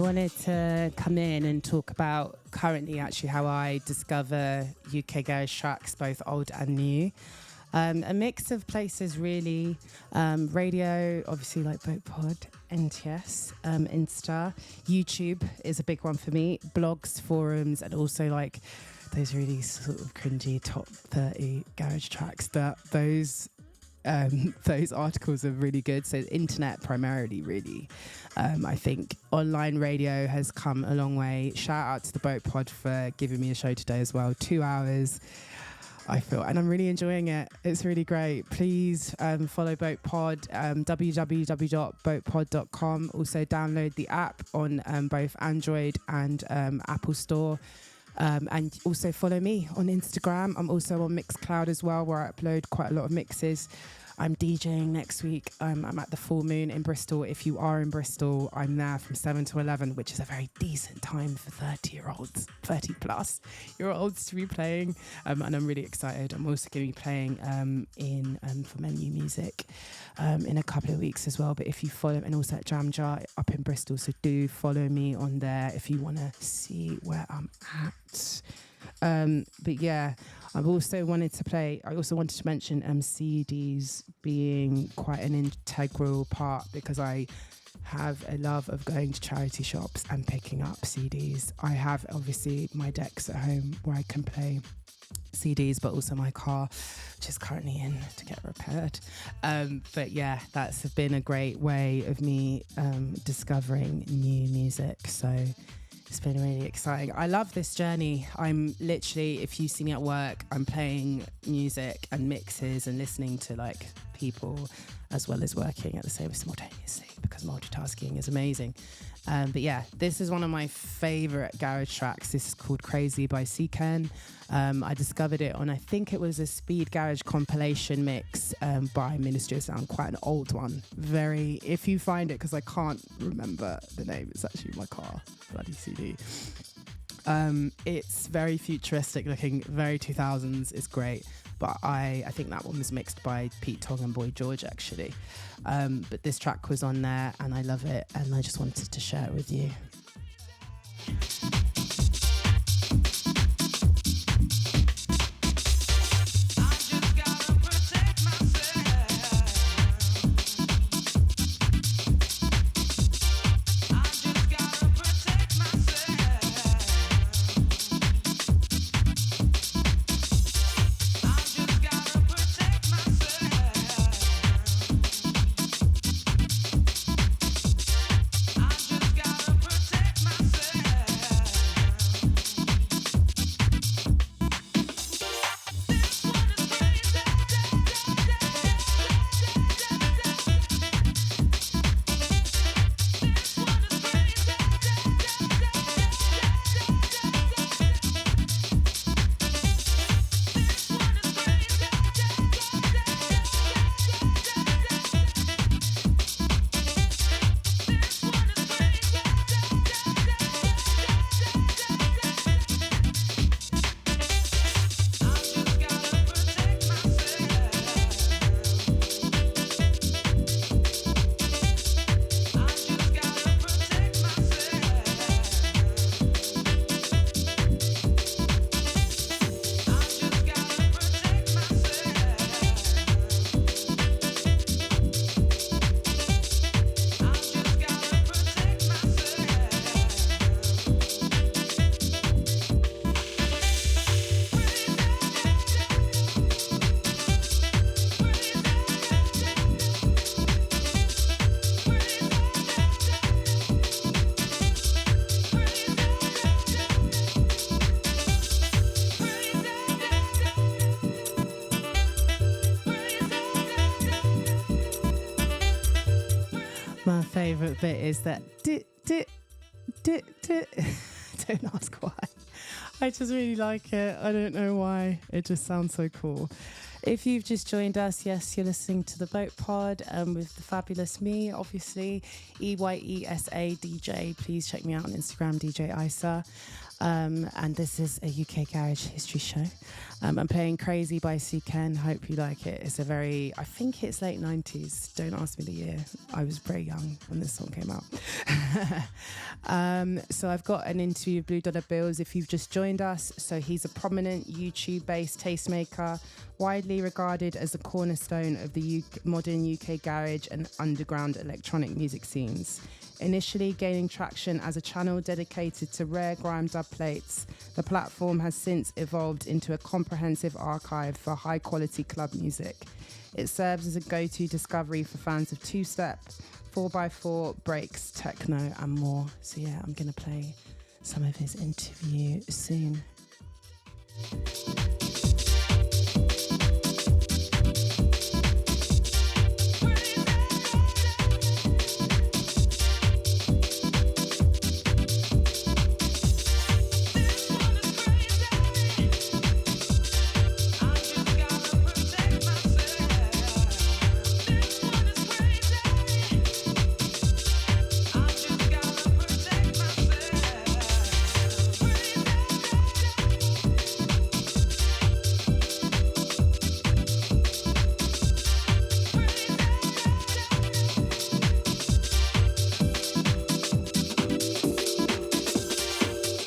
wanted to come in and talk about currently actually how I discover UK garage tracks, both old and new. A mix of places really, radio, obviously like BoAt, NTS, Insta, YouTube is a big one for me, blogs, forums, and also like those really sort of cringy top 30 garage tracks. Those articles are really good. So internet primarily, really. I think online radio has come a long way. Shout out to the BoAt for giving me a show today as well. 2 hours, I feel, and I'm really enjoying it. It's really great. Please follow BoAt, www.boatpod.com. Also download the app on both Android and Apple Store. And also follow me on Instagram. I'm also on Mixcloud as well, where I upload quite a lot of mixes. I'm DJing next week. I'm at the Full Moon in Bristol. If you are in Bristol, I'm there from 7 to 11, which is a very decent time for 30-year-olds, 30-plus-year-olds to be playing. And I'm really excited. I'm also going to be playing for Menu Music in a couple of weeks as well. But if you follow, and also at Jam Jar up in Bristol, so do follow me on there if you want to see where I'm at. But yeah, I also wanted to mention CDs being quite an integral part, because I have a love of going to charity shops and picking up CDs. I have obviously my decks at home where I can play CDs, but also my car, which is currently in to get repaired. But yeah, that's been a great way of me discovering new music. So it's been really exciting. I love this journey. I'm literally, if you see me at work, I'm playing music and mixes and listening to like people, as well as working at the same simultaneously, because multitasking is amazing. But yeah, this is one of my favorite garage tracks. This is called Crazy by Ken. I discovered it on, I think it was a Speed Garage compilation mix by Ministry of Sound, quite an old one. Very, if you find it, because I can't remember the name, it's actually my car, bloody CD. It's very futuristic looking, very 2000s, it's great. But I think that one was mixed by Pete Tong and Boy George, actually. But this track was on there and I love it, and I just wanted to share it with you. My favourite bit is that don't ask why. I just really like it. I don't know why. It just sounds so cool. If you've just joined us, yes, you're listening to the BoAt Pod with the fabulous me, obviously, Eyesa DJ. Please check me out on Instagram, DJ Eyesa. and this is a UK Garage History Show. I'm playing Crazy by Ken. Hope you like it. It's I think it's late 90s. Don't ask me the year. I was very young when this song came out. So I've got an interview with Blue Dollar Bills if you've just joined us. So he's a prominent YouTube-based tastemaker, widely regarded as a cornerstone of the modern UK garage and underground electronic music scenes. Initially gaining traction as a channel dedicated to rare grime dub plates, the platform has since evolved into a comprehensive archive for high-quality club music. It serves as a go-to discovery for fans of two-step, 4x4, breaks, techno, and more. So yeah, I'm going to play some of his interview soon.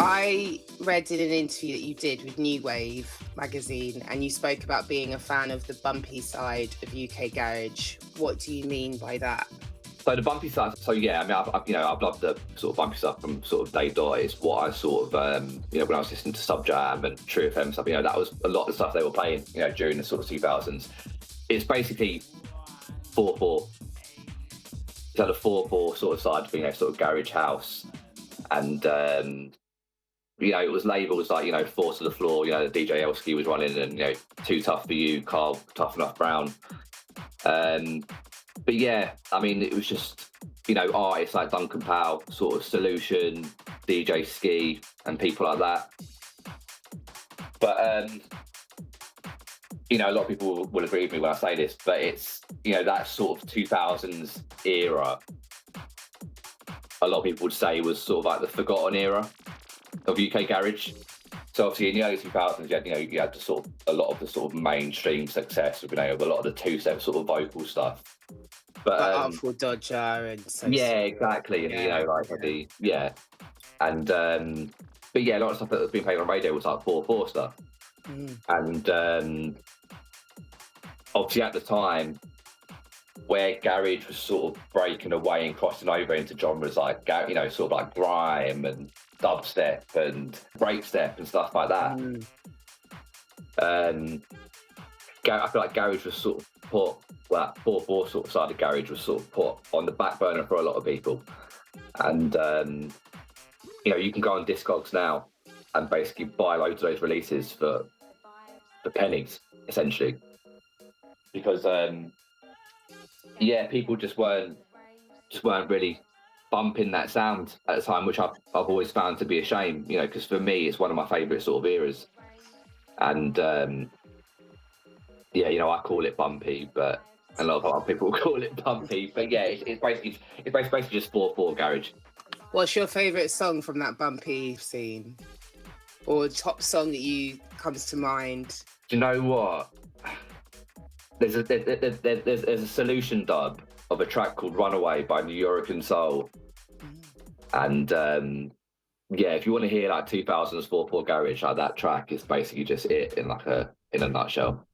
I read in an interview that you did with New Wave magazine, and you spoke about being a fan of the bumpy side of UK garage. What do you mean by that? So the bumpy side, I've loved the sort of bumpy stuff from sort of day dot. It's what I sort of, when I was listening to Sub Jam and True FM stuff, that was a lot of the stuff they were playing, during the sort of 2000s. It's basically 4/4. So the 4/4 sort of side of, sort of garage house. And, it was labels like, Four to the Floor, the DJ Elsky was running, and, Too Tough for You, Carl, Tough Enough Brown. But yeah, it was just, artists like Duncan Powell, sort of Solution, DJ Ski, and people like that. But, a lot of people will agree with me when I say this, but it's, that sort of 2000s era, a lot of people would say was sort of like the forgotten era of UK garage. So obviously in the early 2000s, you had the sort of, a lot of the sort of mainstream success with, a lot of the two-step sort of vocal stuff. But Artful Dodger and yeah, exactly. And, And but yeah, a lot of stuff that was being played on radio was like 4/4 stuff. And obviously at the time, where garage was sort of breaking away and crossing over into genres like, sort of like grime and dubstep and breakstep and stuff like that. I feel like garage was sort of put, that 4/4 sort of side of garage was sort of put on the back burner for a lot of people. And, you can go on Discogs now and basically buy loads of those releases for pennies, essentially. Because, people just weren't really bumping that sound at the time, which I've always found to be a shame, because for me it's one of my favourite sort of eras. And I call it bumpy, but a lot of other people call it bumpy. But yeah, it's basically just 4/4 garage. What's your favourite song from that bumpy scene, or top song that comes to mind? Do you know what? There's a Solution dub of a track called Runaway by New York and Soul. And if you want to hear like 2000s 4/4 garage, like that track is basically just it in a nutshell.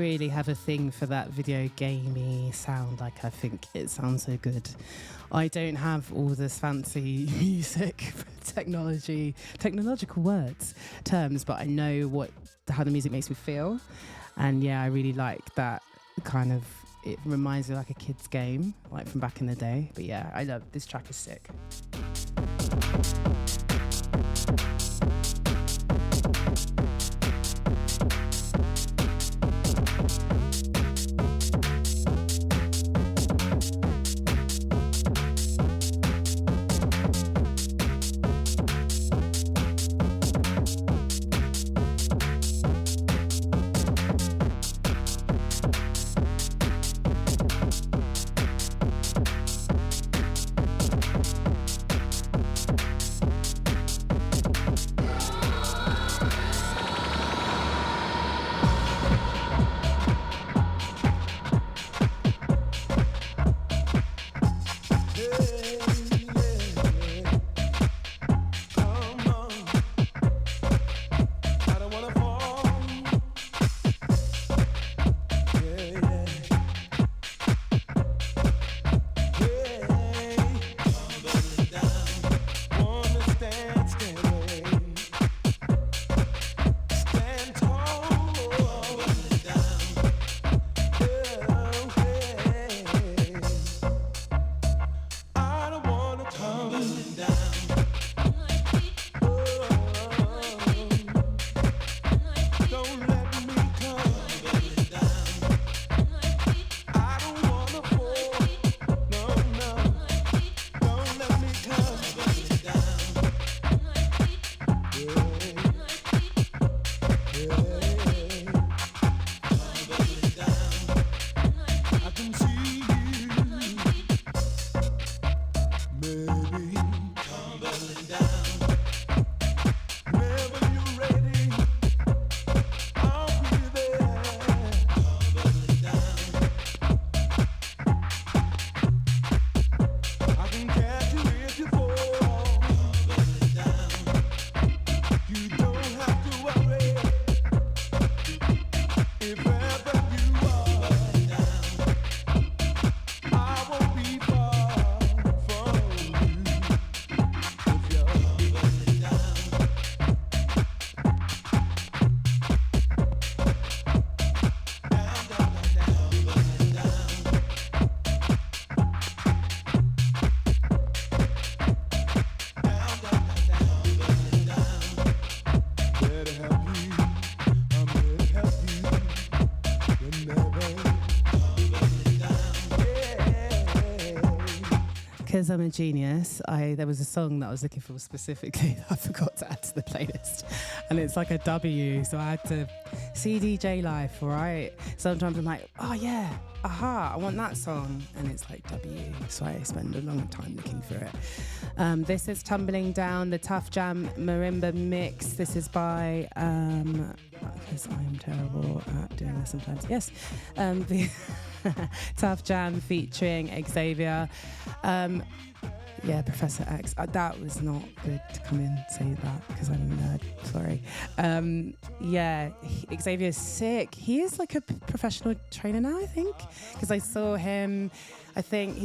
really have a thing for that video gamey sound. Like, I think it sounds so good. I don't have all this fancy music technological terms, but I know how the music makes me feel. And yeah, I really like that kind of, it reminds me like a kid's game, like from back in the day. But yeah, I love this track, is sick. Because I'm a genius, there was a song that I was looking for specifically that I forgot to add to the playlist. And it's like a W, so I had to see DJ Life, all right? Sometimes I'm like, oh yeah, aha, I want that song. And it's like W, so I spend a long time looking for it. This is Tumbling Down, the Tough Jam Marimba Mix. This is by, because I'm terrible at doing this sometimes. Yes, the Tough Jam featuring Xavier. Yeah, Professor X. That was not good to come in and say that because I'm a nerd. Sorry. Yeah, Xavier's sick. He is like a professional trainer now, I think, because I saw him. I think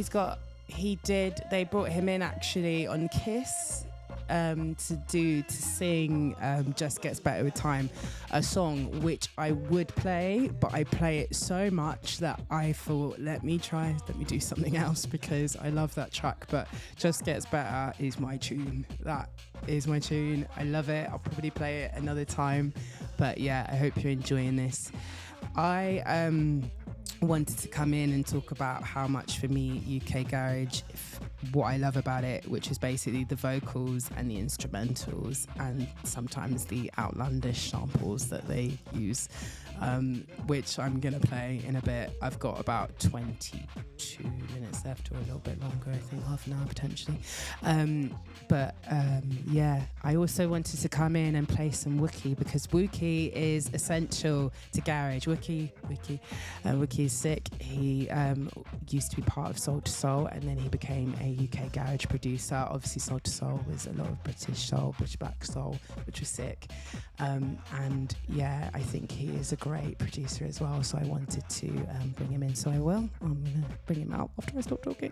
they brought him in actually on Kiss to sing Just Gets Better With Time, a song which I would play, but I play it so much that I thought, let me do something else because I love that track. But Just Gets Better is my tune. That is my tune. I love it. I'll probably play it another time. But yeah, I hope you're enjoying this. I wanted to come in and talk about how much for me UK Garage, what I love about it, which is basically the vocals and the instrumentals and sometimes the outlandish samples that they use, which I'm going to play in a bit. I've got about 22 minutes left, or a little bit longer, I think half an hour potentially. Yeah, I also wanted to come in and play some Wookie, because Wookie is essential to garage. Wookie is sick. He used to be part of Soul to Soul, and then he became a UK garage producer. Obviously Soul to Soul was a lot of British soul, British black soul, which was sick. And yeah, I think he is a great producer as well, so I wanted to bring him in, so I will. I'm gonna bring him out after I stop talking.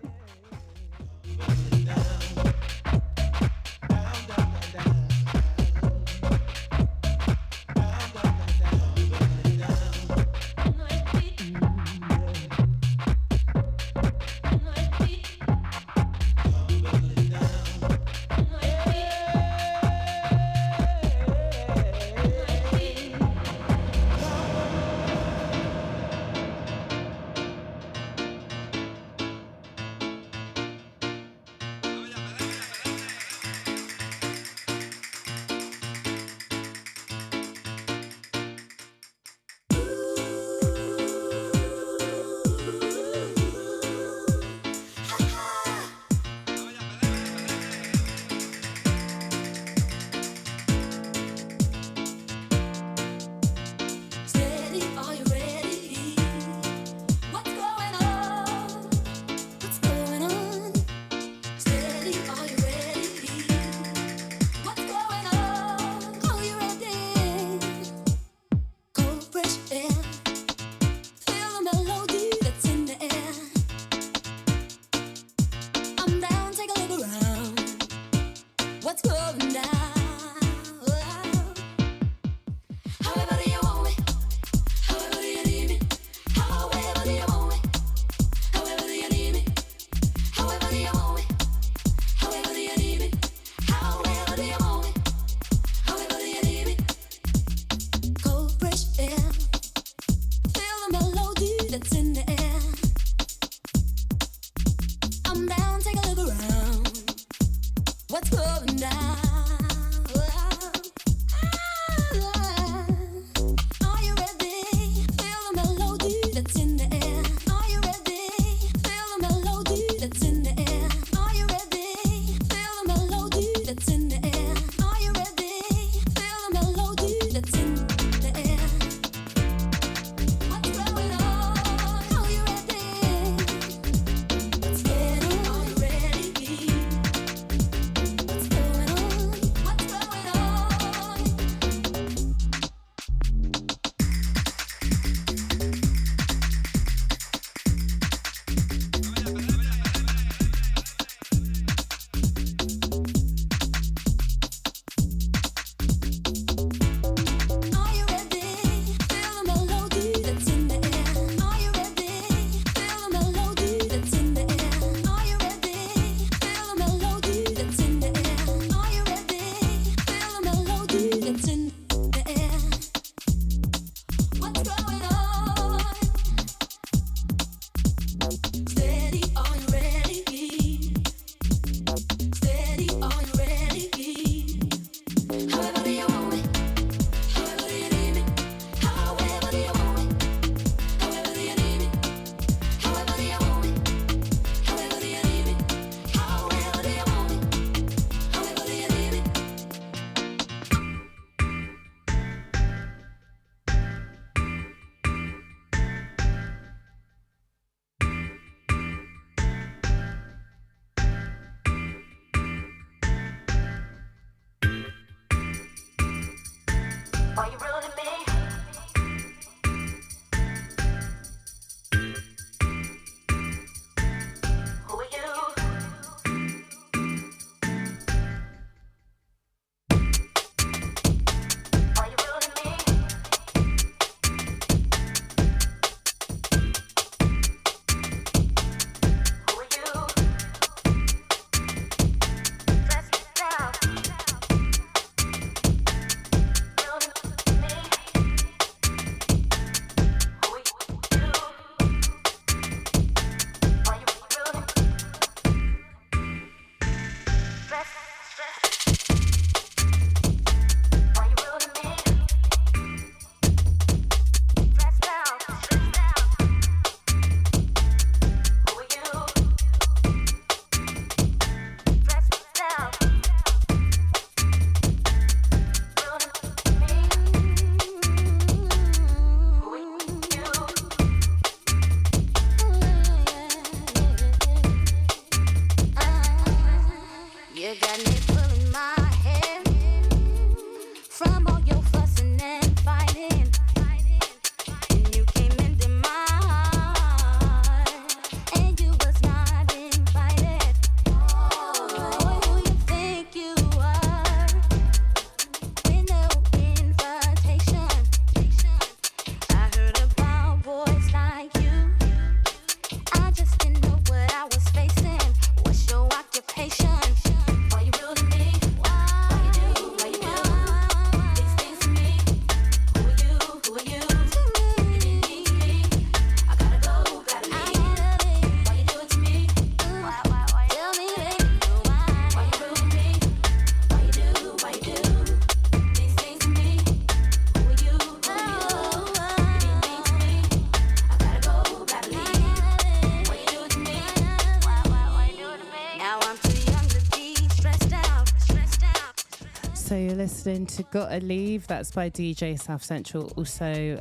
So you're listening to Gotta Leave. That's by DJ South Central. Also,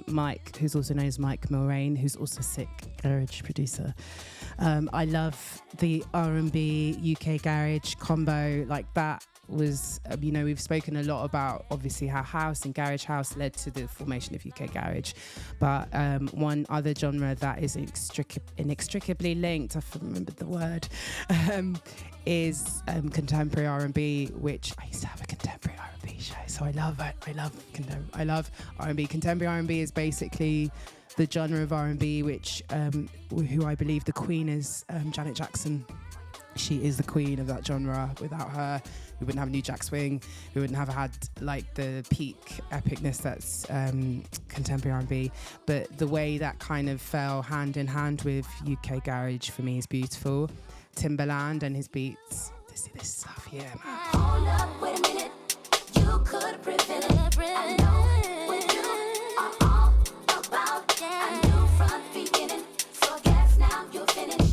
Mike, who's also known as Mike Mulrain, who's also sick garage producer. I love the R&B UK garage combo. Like that was, we've spoken a lot about obviously how house and garage house led to the formation of UK garage. But one other genre that is inextricably linked, I remembered the word, is contemporary R&B, which I used to have a contemporary R&B show, so I love it. I love R&B. Contemporary R&B is basically the genre of R&B which who I believe the queen is Janet Jackson. She is the queen of that genre. Without her, we wouldn't have New Jack Swing. We wouldn't have had like the peak epicness that's contemporary R&B. But the way that kind of fell hand in hand with UK garage for me is beautiful. Timbaland and his beats. This stuff here, man. Hold up, wait a minute. You could prevent it. I know what you are all about. I knew from the beginning, so I guess now you're finished.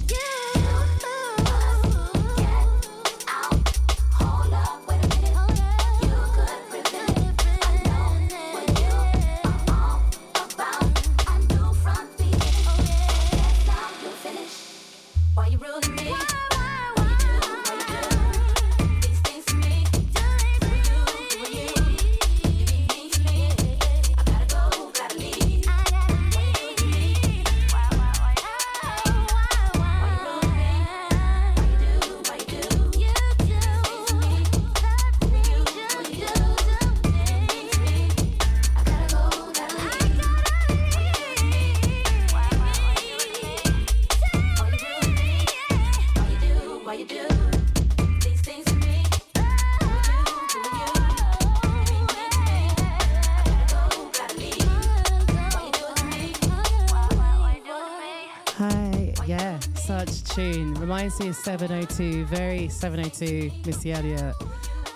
Tune reminds me of 702, very 702, Missy Elliott,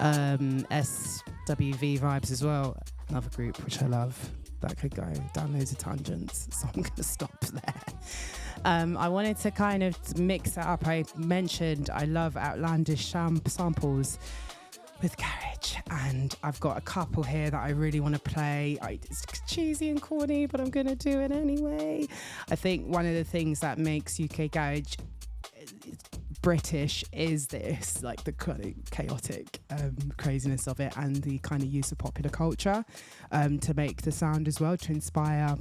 SWV vibes as well. Another group which I love. That could go down loads of tangents, so I'm going to stop there. I wanted to kind of mix it up. I mentioned I love outlandish samples with garage, and I've got a couple here that I really want to play. It's cheesy and corny, but I'm going to do it anyway. I think one of the things that makes UK garage British is this, like the kind of chaotic craziness of it, and the kind of use of popular culture to make the sound as well, to inspire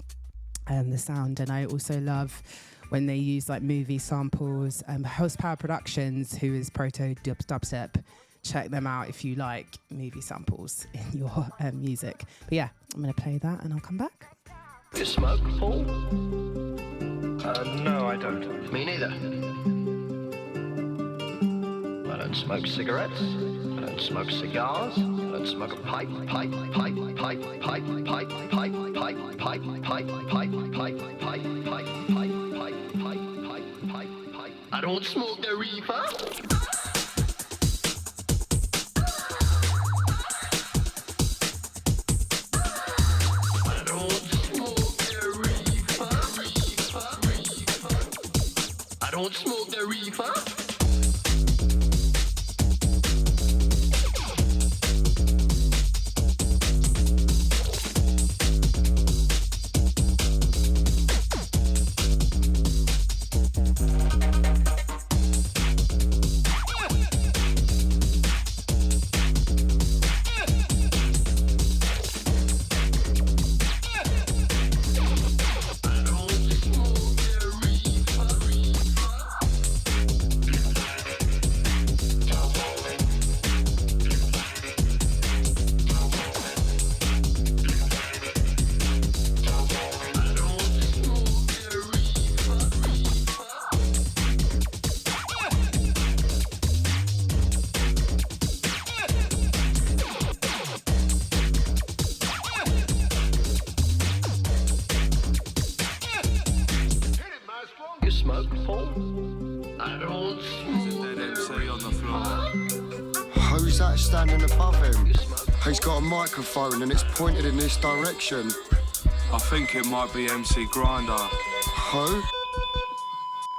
the sound. And I also love when they use like movie samples. Horsepower Productions, who is proto dubstep. Check them out if you like movie samples in your music. But yeah, I'm going to play that and I'll come back. You smoke, Paul? No, I don't. Me neither. I don't smoke cigarettes. I don't smoke cigars. I don't smoke a pipe. I don't smoke the reefer. Don't smoke the reefer. Standing above him, he's got a microphone and it's pointed in this direction. I think it might be MC Grinder. Who?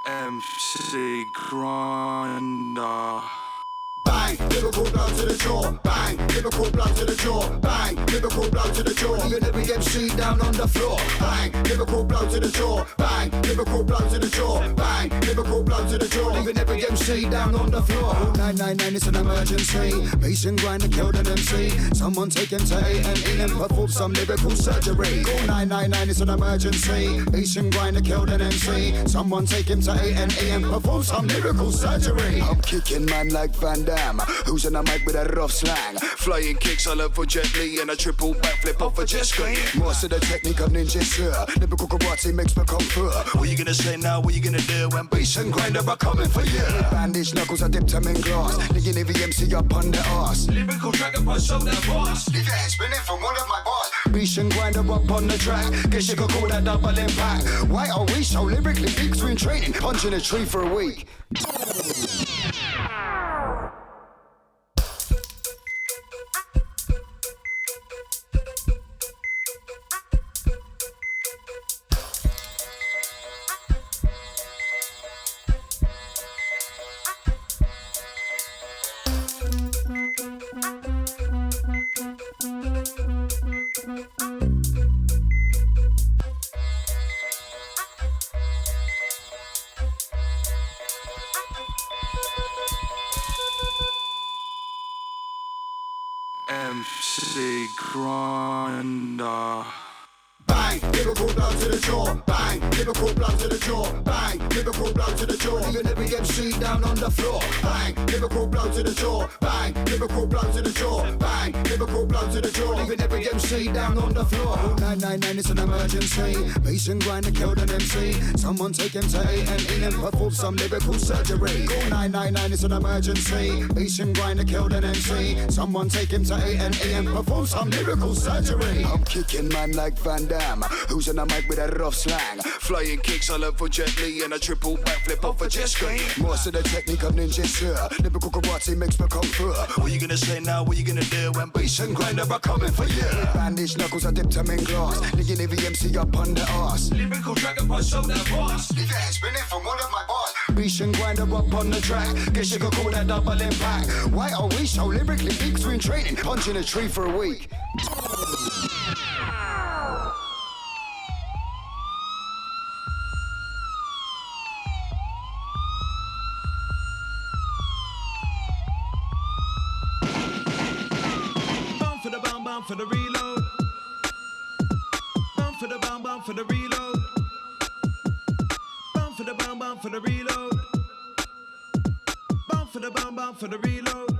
MC Grinder. Bang! bang, lyrical blow to the jaw, bang, lyrical blow to the jaw, bang, lyrical blow to the jaw, leaving every MC down on the floor, bang, lyrical blow to the jaw, bang, lyrical blow to the jaw, bang, lyrical blow to the jaw, leaving every MC down on the floor. 999, it's an emergency, bass and grind killed an MC, someone take him to A&E and perform some lyrical surgery. 999, it's an emergency, bass and grind killed an MC, someone take him to A&E and perform some lyrical surgery. I'm kicking man like Van Damme, who's in the mic with a rough slang, flying kicks all over Jet Li and a triple backflip off a jet ski. Master the technique of ninja sir, lyrical karate makes me come through. What you gonna say now, what you gonna do when bass and grinder are coming for you? Bandage knuckles, I dipped them in glass, nigga every MC up on the arse. Lyrical dragon punch, show that boss. Leave your head spinning from one of my bars. Bass and grinder up on the track, guess you could call that double impact. Why are we so lyrically big between training, punching a tree for a week? MC Grinder. Bang, lyrical blow to the jaw, bang, lyrical blow to the jaw, bang, lyrical blow to the jaw, leaving every MC down on the floor, bang, lyrical blow to the jaw, bang, lyrical blow to the jaw, bang, lyrical blow to the jaw, leaving every MC down on the floor. 999, it's an emergency, bass and grind killed an MC, someone take him to A&E and perform some lyrical surgery. 999, it's an emergency, bass and grind killed an MC, someone take him to A&E and perform some lyrical surgery. I'm kicking man like Van Damme, who's in the mic with a rough slang, flying kicks all over Jet Li and a triple backflip off a jet ski. Master the technique of ninja sir, lyrical karate makes me come through. What you gonna say now, what you gonna do when bass and grinder are coming for you? Bandage knuckles, I dipped them in glass, nigga every MC up on the arse. Lyrical dragon punch, show that boss. Leave your head spinning from one of my bars. Bass and grinder up on the track, guess you could call that double impact. Why are we so lyrically big between training, punching a tree for a week? For the reload, bum for the bum for the reload, bum for the bum for the reload, bum for the bum for the reload,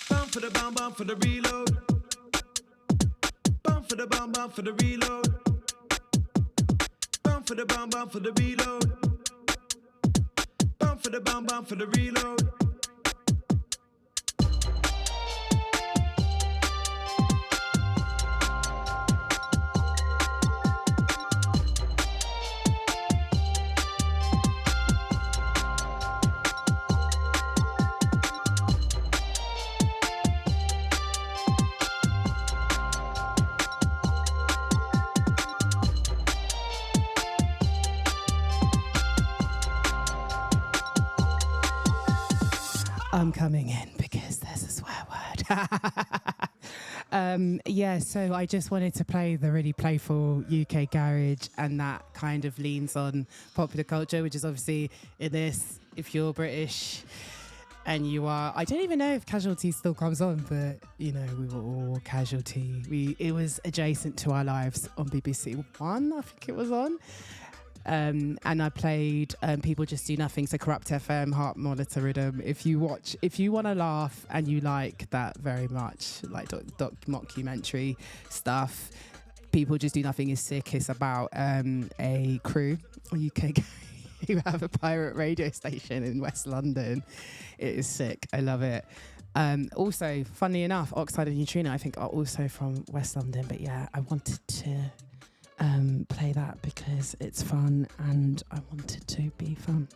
bum for the bum for the reload, bum for the bum for the reload, bum for the bum for the reload, bum for the bum for the reload. I'm coming in because there's a swear word. Yeah, so I just wanted to play the really playful UK garage, and that kind of leans on popular culture, which is obviously in this, if you're British and you are, I don't even know if Casualty still comes on, but you know, we were all Casualty. It was adjacent to our lives on BBC One, I think it was on. And I played People Just Do Nothing, so Corrupt FM, Heart Monitor Rhythm. If you want to laugh and you like that very much, like mockumentary stuff, People Just Do Nothing is sick. It's about a crew, a UK who have a pirate radio station in West London. It is sick. I love it. Also, funnily enough, Oxide and Neutrino, I think, are also from West London. But yeah, I wanted to play that because it's fun and I want it to be fun.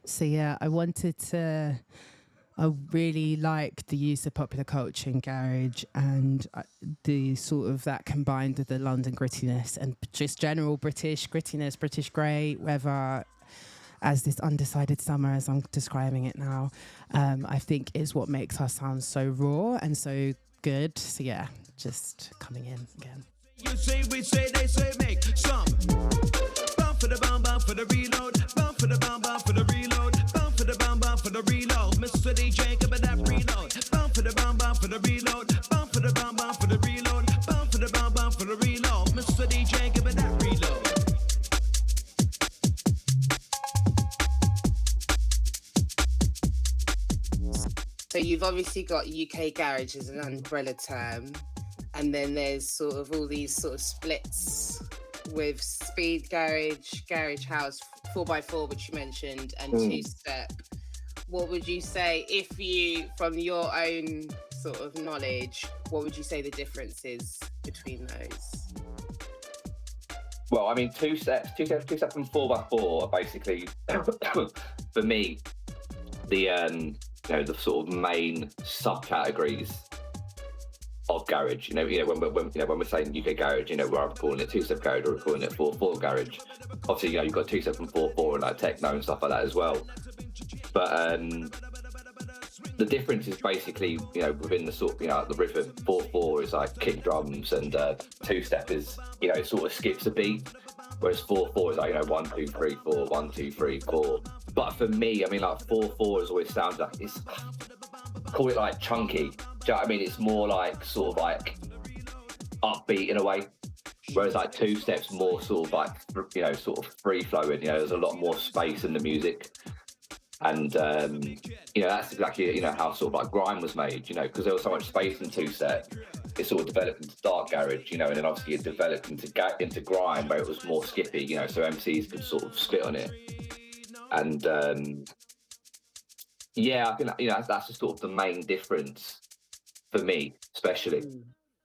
So yeah, I wanted to I really like the use of popular culture in garage, and the sort of that combined with the London grittiness and just general British grittiness, British grey weather, as this undecided summer, as I'm describing it now, I think is what makes our sound so raw and so good. So yeah, just coming in again. You say, we say, they say, make some. Bound for the bound for the reload. Bound for the bound for the reload. Bound for the bound for the reload. Mr. DJ, give me that reload. Bound for the bound for the reload. Bound for the bound for the reload. Bound for the bound for the reload. Mr. DJ, give me that reload. So you've obviously got UK garage as an umbrella term, and then there's sort of all these sort of splits with speed garage, garage house, 4x4, which you mentioned, and two-step. What would you say, if you, from your own sort of knowledge, what would you say the difference is between those? Well, I mean, two-step and 4x4 are basically, for me, the the sort of main subcategories of garage. When we're saying UK garage, we're either calling it two-step garage or we're calling it 4x4 garage. Obviously, you've got two-step and 4x4 and like techno and stuff like that as well. But the difference is basically, within the sort of, the rhythm. 4/4 is like kick drums, and two-step is, it sort of skips a beat. Whereas 4/4 is like, 1, 2, 3, 4, 1, 2, 3, 4. But for me, I mean, like 4/4 has always sounded like it's, call it like chunky. Do you know what I mean? It's more like sort of like upbeat in a way. Whereas like two-step's more sort of like, sort of free flowing. There's a lot more space in the music. And, that's exactly, how sort of like grime was made, because there was so much space in two-step. It sort of developed into dark garage, and then obviously it developed into grime where it was more skippy, so MCs could sort of spit on it. And, I think that's just sort of the main difference for me, especially.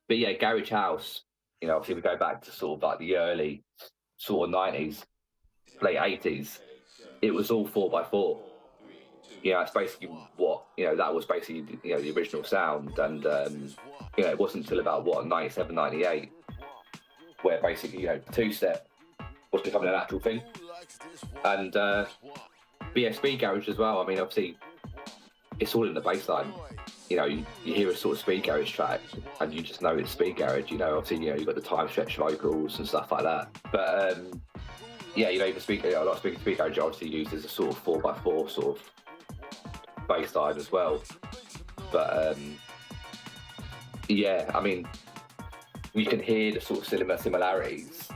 But yeah, garage house, obviously we go back to sort of like the early sort of 90s, late 80s, it was all 4x4. It's basically what, that was basically, the original sound. And, it wasn't until about, 97, 98, where basically, two-step was becoming an actual thing. And, speed garage as well. I mean, obviously, it's all in the bass line. You hear a sort of speed garage track and you just know it's speed garage. Obviously, you've got the time stretch vocals and stuff like that. But, a lot of speed garage obviously used as a sort of 4x4 sort of bass line as well. But I mean, you can hear the sort of similarities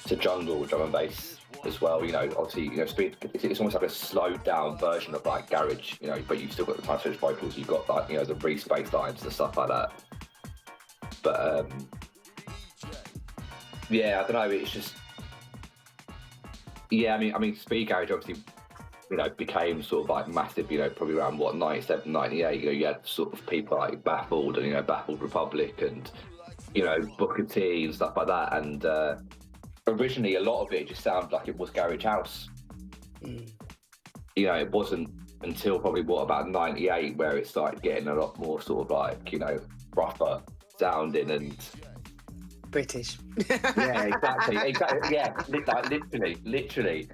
to jungle drum and bass as well. Obviously, speed, it's almost like a slowed down version of like garage, but you've still got the time stretch vocals, you've got like, the Reese bass lines and stuff like that. But I don't know, it's just, I mean speed garage obviously became sort of like massive, probably around 97, 98. You had sort of people like Baffled and Baffled Republic and Booker T and stuff like that. And originally a lot of it just sounded like it was garage house. It wasn't until probably about 98 where it started getting a lot more sort of like rougher sounding and British. Yeah, exactly. Yeah, literally.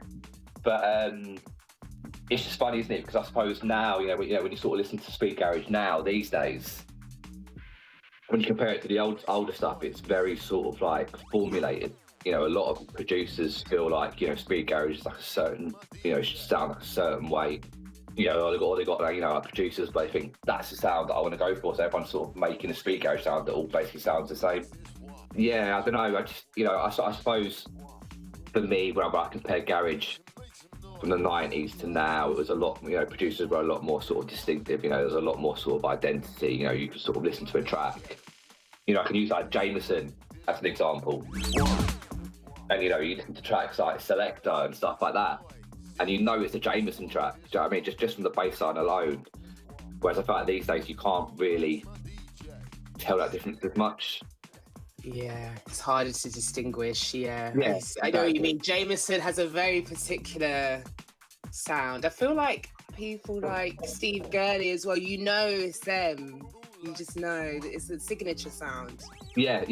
But it's just funny, isn't it? Because I suppose now, when you sort of listen to speed garage now these days, when you compare it to the older stuff, it's very sort of like formulated. A lot of producers feel like speed garage is like a certain, it should sound like a certain way. They got like producers, but they think that's the sound that I want to go for. So everyone's sort of making a speed garage sound that all basically sounds the same. Yeah, I don't know. I just, I suppose for me, when I compare garage from the 90s to now, it was a lot, producers were a lot more sort of distinctive, there's a lot more sort of identity, you could sort of listen to a track. I can use like Jameson as an example. And, you listen to tracks like Selector and stuff like that, and it's a Jameson track, do you know what I mean? Just from the bass line alone. Whereas I feel like these days you can't really tell that difference as much. Yeah, it's harder to distinguish. Yeah, exactly. I know what you mean. Jameson has a very particular sound. I feel like people like Steve Gurley as well. You know it's them. You just know that it's a signature sound. Yeah.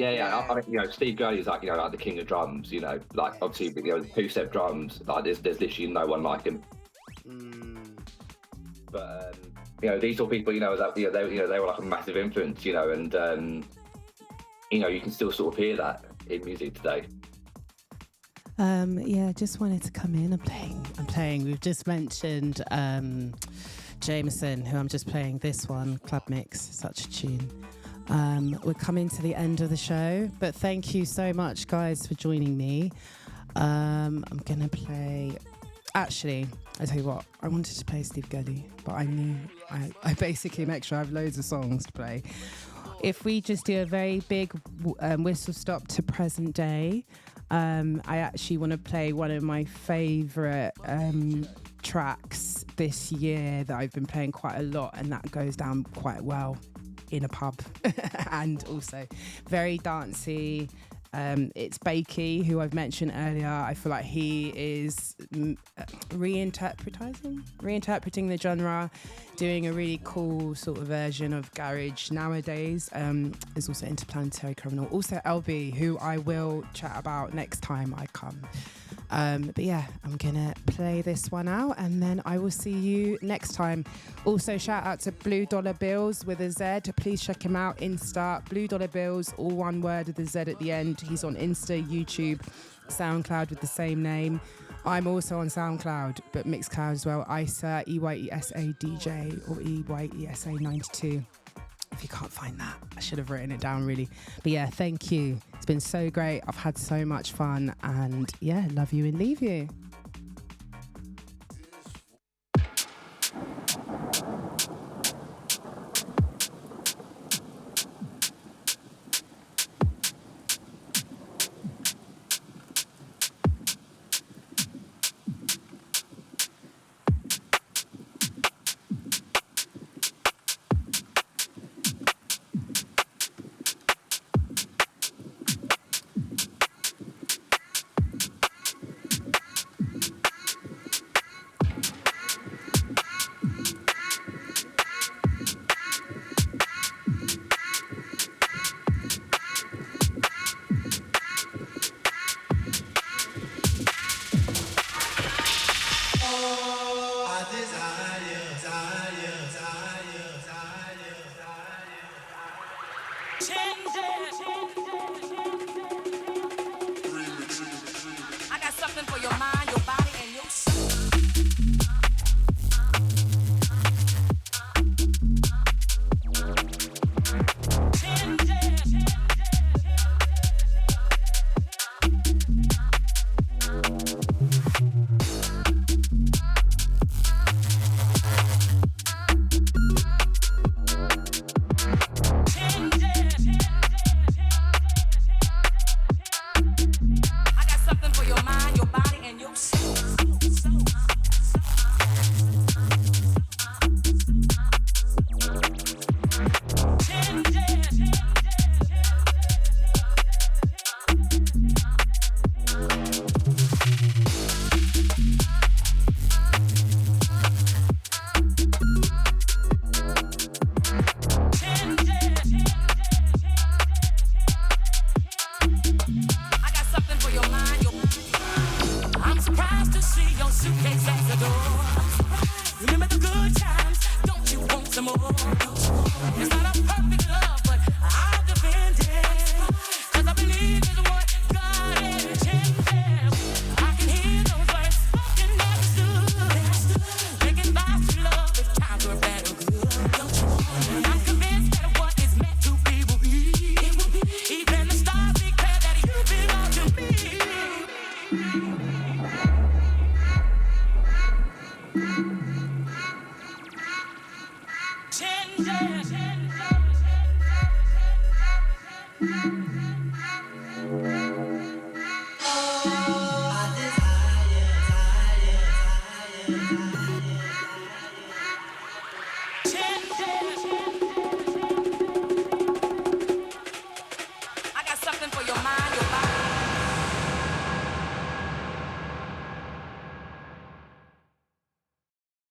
I mean, Steve Gurley is like the king of drums. Like obviously, two-step drums. Like there's literally no one like him. But these sort of people, they were like a massive influence, and you can still sort of hear that in music today. Just wanted to come in. I'm playing. We've just mentioned Jameson, who I'm just playing this one, Club Mix, such a tune. We're coming to the end of the show, but thank you so much, guys, for joining me. I'm gonna play. Actually, I tell you what, I wanted to play Steve Gurley, but I knew I basically make sure I have loads of songs to play. If we just do a very big whistle stop to present day, I actually want to play one of my favourite tracks this year that I've been playing quite a lot, and that goes down quite well in a pub and also very dancey. It's Bakey, who I've mentioned earlier. I feel like he is reinterpreting the genre, doing a really cool sort of version of garage nowadays. There's also Interplanetary Criminal, also LB, who I will chat about next time I come. But yeah, I'm gonna play this one out and then I will see you next time. Also shout out to Blue Dollar Bills with a Z. Please check him out, Insta, Blue Dollar Bills, all one word with a Z at the end. He's on Insta, YouTube, SoundCloud with the same name. I'm also on SoundCloud, but Mixcloud as well. Eyesa, EYESA DJ or EYESA 92. If you can't find that, I should have written it down really. But yeah, thank you. It's been so great. I've had so much fun and yeah, love you and leave you. Change.